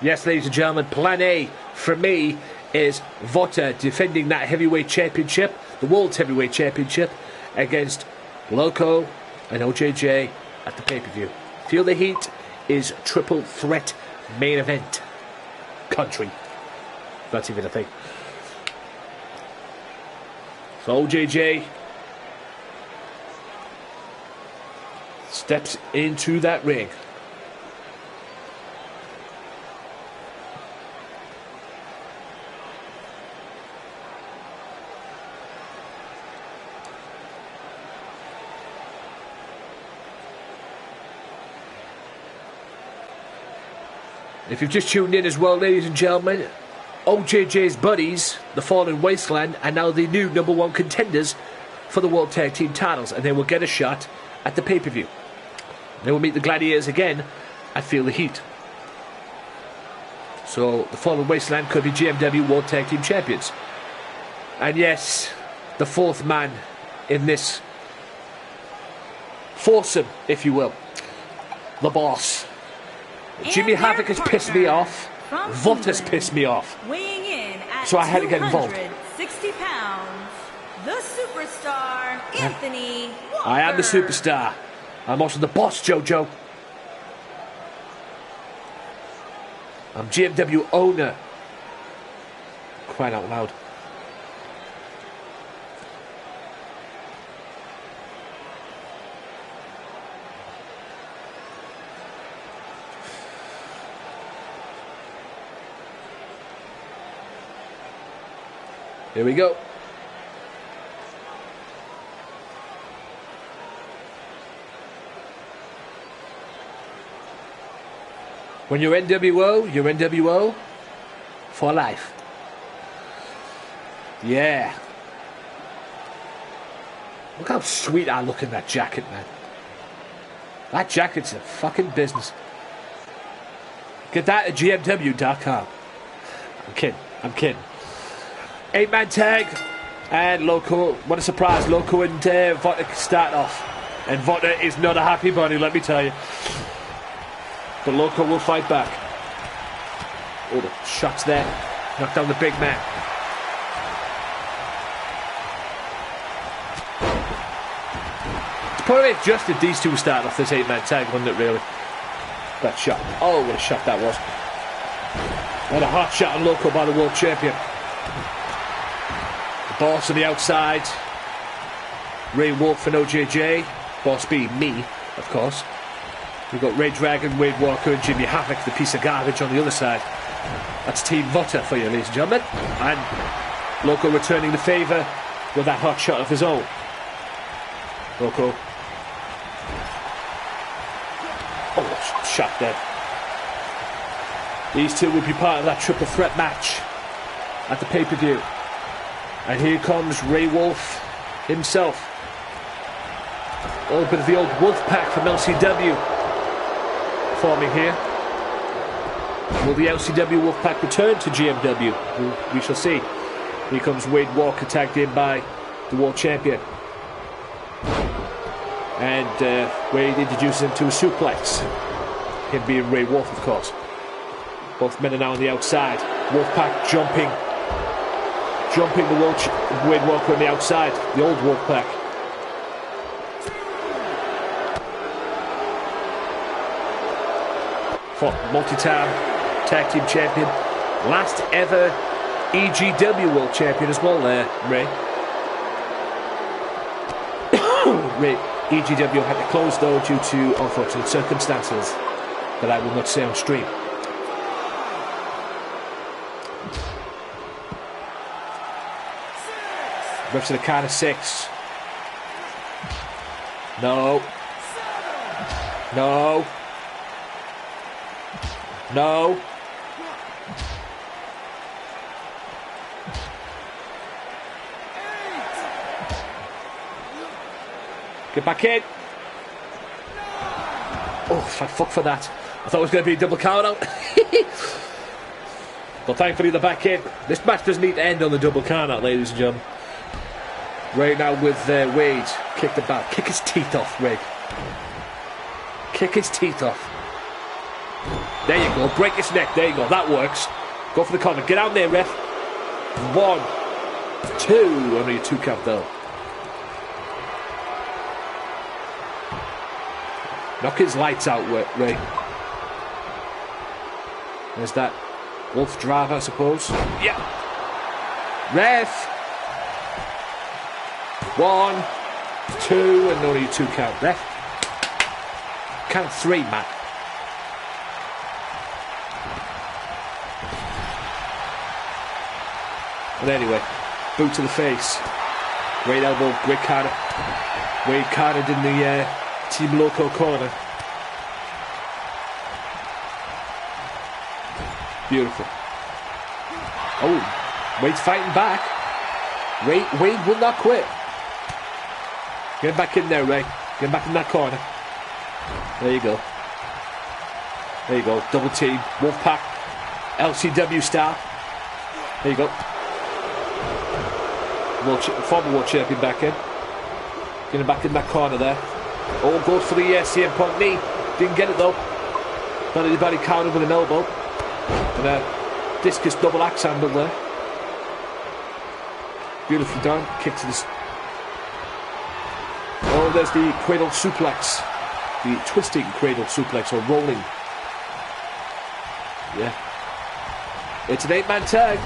Yes, ladies and gentlemen, Plan A for me is Vota defending that heavyweight championship, the World's Heavyweight Championship, against Loco and OJJ at the pay-per-view. Feel the Heat is triple threat main event country. That's even a thing. So OJJ steps into that ring. If you've just tuned in as well, ladies and gentlemen, OJJ's buddies, the Fallen Wasteland, are now the new #1 contenders for the World Tag Team titles, and they will get a shot at the pay-per-view. They will meet the Gladiators again at Feel the Heat. So the Fallen Wasteland could be GMW World Tag Team Champions. And yes, the fourth man in this foursome, if you will, the boss. Jimmy Havoc has pissed me off. Vota's pissed me off. Weighing in at So I had to get involved. 260 pounds, the superstar, Anthony Walker. I am the superstar. I'm also the boss, Jojo. I'm GMW owner. Crying out loud. Here we go. When you're NWO for life. Yeah. Look how sweet I look in that jacket, man. That jacket's a fucking business. Get that at GMW.com. I'm kidding. 8-man tag. And Loco, what a surprise. Loco and Vota start off. And Vota is not a happy bunny, let me tell you. But Loco will fight back. Oh, the shots there. Knocked down the big man. It's probably just that these two started off this 8-man tag, wasn't it, really? That shot. Oh, what a shot that was. And a hot shot on Loco by the world champion. The boss on the outside. Ray Wolf and OJJ. Boss being me, of course. We've got Ray Dragon, Wade Walker, and Jimmy Havoc, the piece of garbage on the other side. That's Team Butter for you, ladies and gentlemen. And Loco returning the favour with that hot shot of his own. Loco. Oh, shot there. These two will be part of that triple threat match at the pay-per-view. And here comes Ray Wolf himself. A little bit of the old Wolf Pack from LCW forming here. Will the LCW Wolfpack return to GMW? We shall see. Here comes Wade Walker, tagged in by the world champion. And Wade introduces him to a suplex. Him being Ray Wolf, of course. Both men are now on the outside. Wolfpack jumping the Wade Walker on the outside. The old Wolfpack. Multi-time tag team champion, last ever EGW world champion as well there, Ray. Ray, EGW had to close though due to unfortunate circumstances that I will not say on stream. Refs to the count of 6. No. No. No. Get back in. Oh, thank fuck for that. I thought it was going to be a double count out. But thankfully they're back in. This match doesn't need to end on the double count out, ladies and gentlemen. Right now with Wade. Kick the back. Kick his teeth off, Ray. Kick his teeth off. There you go, break his neck, there you go, that works. Go for the corner, get out there, ref. 1, 2, only a 2 count though. Knock his lights out, Ray. There's that Wolf driver, I suppose. Yeah. Ref. 1, 2, and only a 2 count, ref. Count 3, man. But anyway, boot to the face. Great elbow, great counter. Wade countered in the Team Loco corner. Beautiful. Oh, Wade's fighting back. Wade will not quit. Get back in there, Ray. Get back in that corner. There you go. There you go. Double team. Wolfpack. LCW style. There you go. Former world champion back in. Getting back in that corner there. Oh, goes for the CM Punk knee. Didn't get it though. Not anybody countered with an elbow. And a discus double axe handle there. Beautifully done. Kick to this. Oh, there's the cradle suplex. The twisting cradle suplex, or rolling. Yeah. It's an 8-man tag.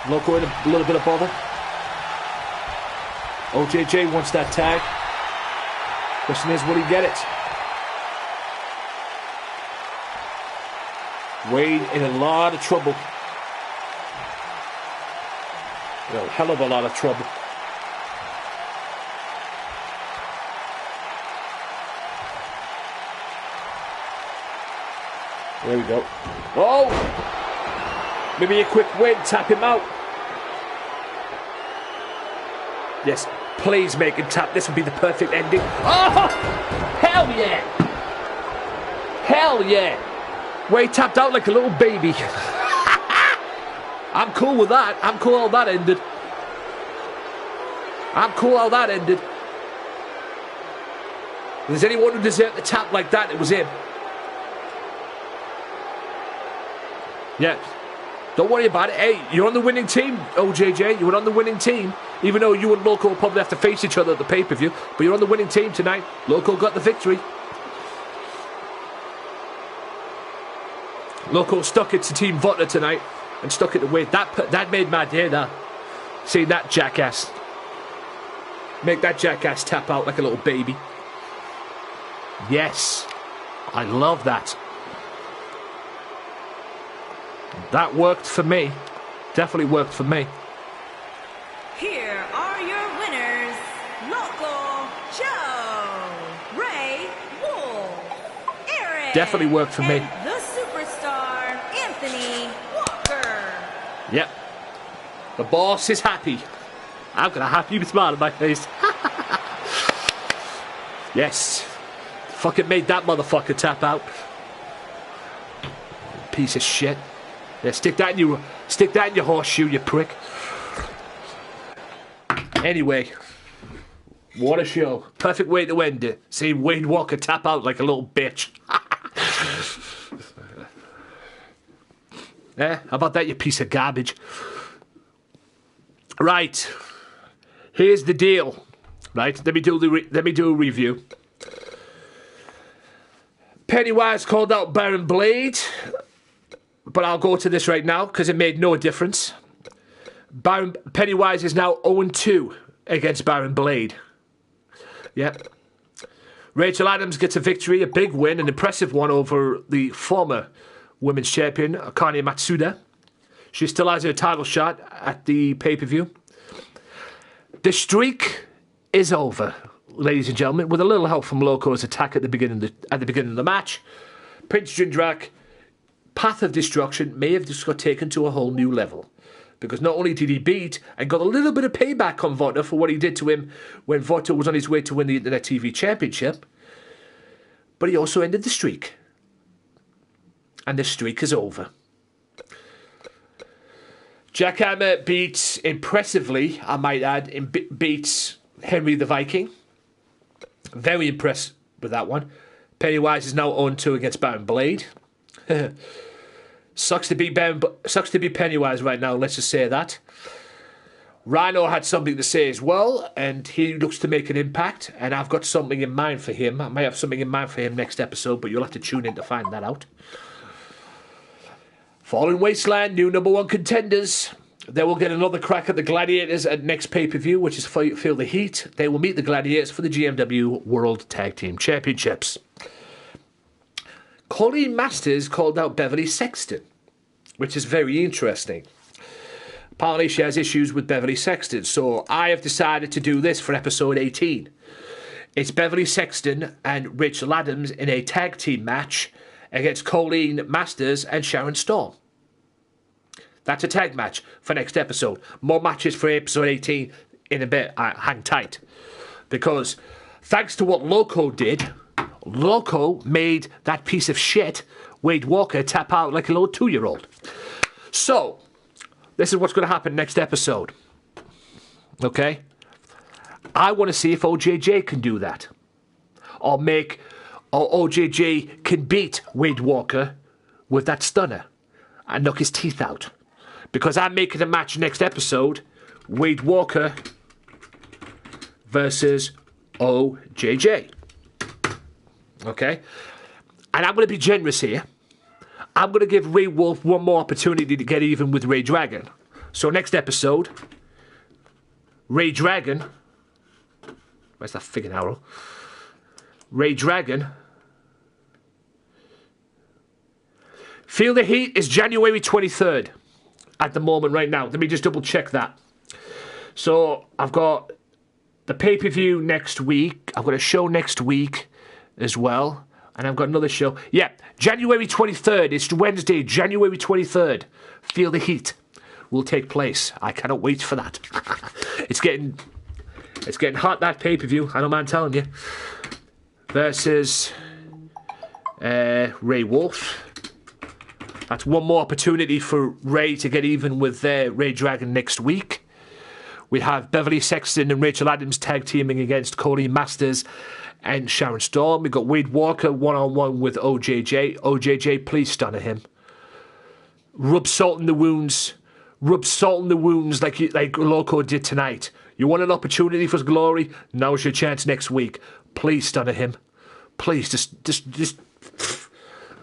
Loco in a little bit of bother. OJJ wants that tag. Question is, will he get it? Wade in a lot of trouble. A hell of a lot of trouble. There we go. Oh! Maybe a quick win, tap him out. Yes, please make him tap. This would be the perfect ending. Oh! Hell yeah! Hell yeah! Wade tapped out like a little baby. I'm cool with that. I'm cool how that ended. I'm cool how that ended. If there's anyone who deserved the tap like that, it was him. Yeah. Don't worry about it. Hey, you're on the winning team, OJJ. You were on the winning team. Even though you and Loco will probably have to face each other at the pay-per-view. But you're on the winning team tonight. Loco got the victory. Loco stuck it to Team Vota tonight. And stuck it to Wade. That made my day, that. Seeing that jackass. Make that jackass tap out like a little baby. Yes. I love that. That worked for me. Definitely worked for me. Here are your winners, Local Joe, Ray Wolf, Aaron. Definitely worked for me. And the superstar, Anthony Walker. Yep. The boss is happy. I've got a happy smile on my face. Yes. Fucking made that motherfucker tap out. Piece of shit. Yeah, stick that in your horseshoe, you prick. Anyway, what a show. Perfect way to end it. Seeing Wade Walker tap out like a little bitch. How about that, you piece of garbage? Right. Here's the deal. Right, let me do a review. Pennywise called out Baron Blade. But I'll go to this right now because it made no difference. Pennywise is now 0-2 against Baron Blade. Yep. Rachel Adams gets a victory, a big win, an impressive one over the former women's champion, Akane Matsuda. She still has her title shot at the pay-per-view. The streak is over, ladies and gentlemen, with a little help from Loco's attack at the beginning of the match. Prince Jindrak, path of destruction, may have just got taken to a whole new level. Because not only did he beat and got a little bit of payback on Vota for what he did to him when Vota was on his way to win the Internet TV Championship, but he also ended the streak. And the streak is over. Jack Hammer beats, impressively, I might add, beats Henry the Viking. Very impressed with that one. Pennywise is now 0-2 against Baron Blade. Sucks to be Pennywise right now, let's just say that. Rhino had something to say as well, and he looks to make an impact, and I've got something in mind for him. I may have something in mind for him next episode, but you'll have to tune in to find that out. Fallen Wasteland, new #1 contenders. They will get another crack at the Gladiators at next pay-per-view, which is Feel the Heat. They will meet the Gladiators for the GMW World Tag Team Championships. Colleen Masters called out Beverly Sexton, which is very interesting. Apparently she has issues with Beverly Sexton, so I have decided to do this for episode 18. It's Beverly Sexton and Rachel Adams in a tag team match against Colleen Masters and Sharon Storm. That's a tag match for next episode. More matches for episode 18 in a bit. Hang tight. Because thanks to what Loco did, Loco made that piece of shit, Wade Walker, tap out like a little 2-year-old. So, this is what's going to happen next episode. Okay? I want to see if OJJ can do that. Or OJJ can beat Wade Walker with that stunner and knock his teeth out. Because I'm making a match next episode, Wade Walker versus OJJ. Okay? And I'm going to be generous here. I'm going to give Ray Wolf one more opportunity to get even with Ray Dragon. So next episode, Ray Dragon... Where's that friggin' arrow? Ray Dragon... Feel the Heat is January 23rd at the moment right now. Let me just double check that. So I've got the pay-per-view next week. I've got a show next week as well. And I've got another show. Yeah, January 23rd. It's Wednesday, January 23rd. Feel the Heat will take place. I cannot wait for that. It's getting hot, that pay-per-view. I don't mind telling you. Versus Ray Wolf. That's one more opportunity for Ray to get even with Ray Dragon next week. We have Beverly Sexton and Rachel Adams tag teaming against Colleen Masters and Sharon Storm. We've got Wade Walker one-on-one with OJJ. OJJ, please stunner him. rub salt in the wounds. Rub salt in the wounds like Loco did tonight. You want an opportunity for glory? Now's your chance next week. Please stunner him. Please, just.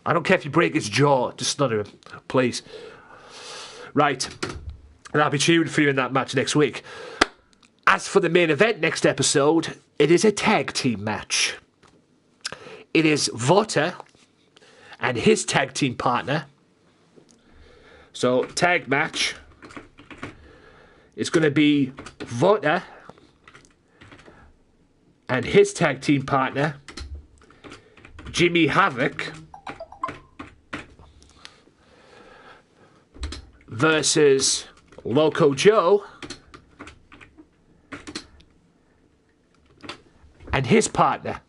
I don't care if you break his jaw. Just stunner him. Please. Right. And I'll be cheering for you in that match next week. As for the main event next episode, it is a tag team match. It is Vota and his tag team partner. So, tag match. It's going to be Vota and his tag team partner, Jimmy Havoc, versus Loco Joe and his partner,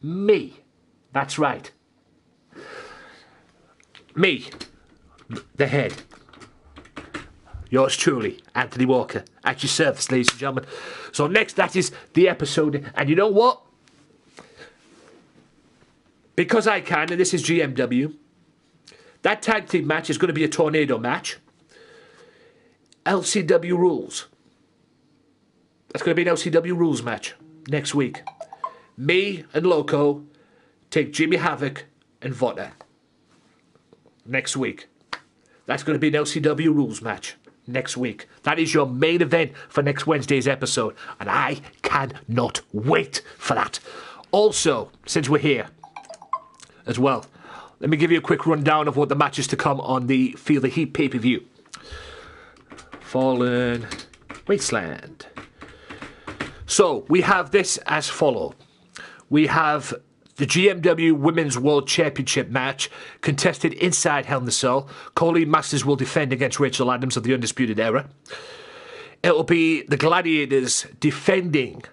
me. That's right. Me, the head. Yours truly, Anthony Walker, at your service, ladies and gentlemen. So next, that is the episode. And you know what? Because I can, and this is GMW, that tag team match is going to be a tornado match. LCW rules. That's going to be an LCW rules match next week. Me and Loco take Jimmy Havoc and Vota next week. That's going to be an LCW rules match next week. That is your main event for next Wednesday's episode, and I cannot wait for that. Also, since we're here as well, let me give you a quick rundown of what the matches to come on the Feel the Heat pay-per-view. Fallen Wasteland. So, we have this as follow. We have the GMW Women's World Championship match contested inside Hell in a Cell. Colleen Masters will defend against Rachel Adams of the Undisputed Era. It'll be the Gladiators defending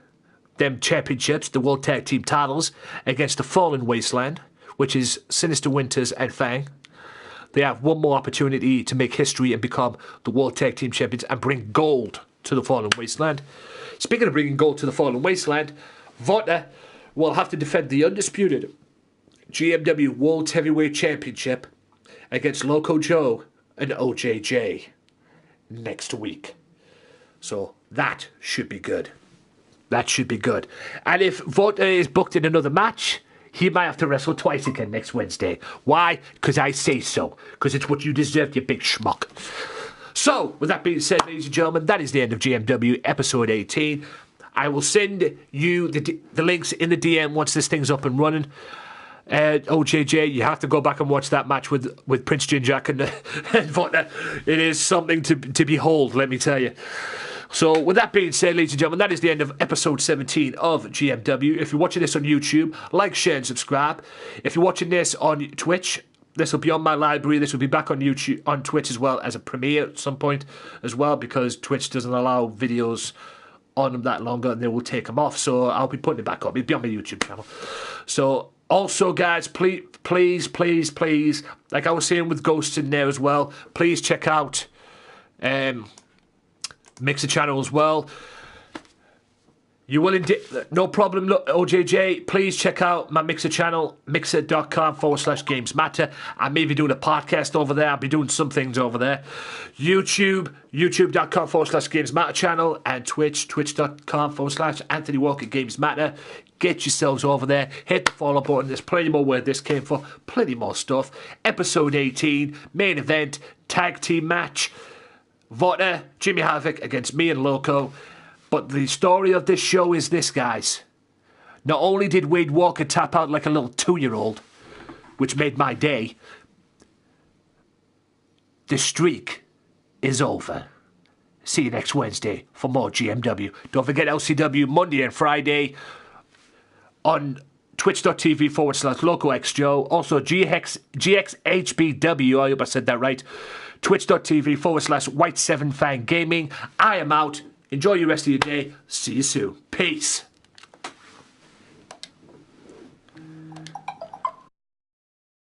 them championships, the World Tag Team titles, against the Fallen Wasteland, which is Sinister Winters and Fang. They have one more opportunity to make history and become the World Tag Team Champions and bring gold to the Fallen Wasteland. Speaking of bringing gold to the Fallen Wasteland, Vota will have to defend the undisputed GMW World Heavyweight Championship against Loco Joe and OJJ next week. So that should be good. That should be good. And if Vota is booked in another match, he might have to wrestle twice again next Wednesday. Why? Because I say so. Because it's what you deserve, you big schmuck. So, with that being said, ladies and gentlemen, that is the end of GMW episode 18. I will send you the links in the DM once this thing's up and running. OJJ, you have to go back and watch that match with Prince Jinjak and Vota. It is something to behold, let me tell you. So, with that being said, ladies and gentlemen, that is the end of episode 17 of GMW. If you're watching this on YouTube, like, share, and subscribe. If you're watching this on Twitch, this will be on my library. This will be back on YouTube, on Twitch as well as a premiere at some point as well, because Twitch doesn't allow videos on them that longer and they will take them off. So, I'll be putting it back up. It'll be on my YouTube channel. So, also, guys, please, like I was saying with Ghosts in there as well, please check out Mixer channel as well. You will indeed, no problem. Look, OJJ, please check out my Mixer channel, mixer.com/Games Matter. I may be doing a podcast over there. I'll be doing some things over there. YouTube, youtube.com/Games Matter channel, and Twitch, twitch.com/Anthony Walker Games Matter. Get yourselves over there. Hit the follow button. There's plenty more where this came from. Plenty more stuff. Episode 18, main event, tag team match. Vota, Jimmy Havoc against me and Loco. But the story of this show is this, guys. Not only did Wade Walker tap out like a little 2-year-old, which made my day, the streak is over. See you next Wednesday for more GMW. Don't forget LCW Monday and Friday on twitch.tv/LocoXJoe. Also GXHBW, I hope I said that right. Twitch.tv/White7Fang Gaming. I am out. Enjoy your rest of your day. See you soon. Peace.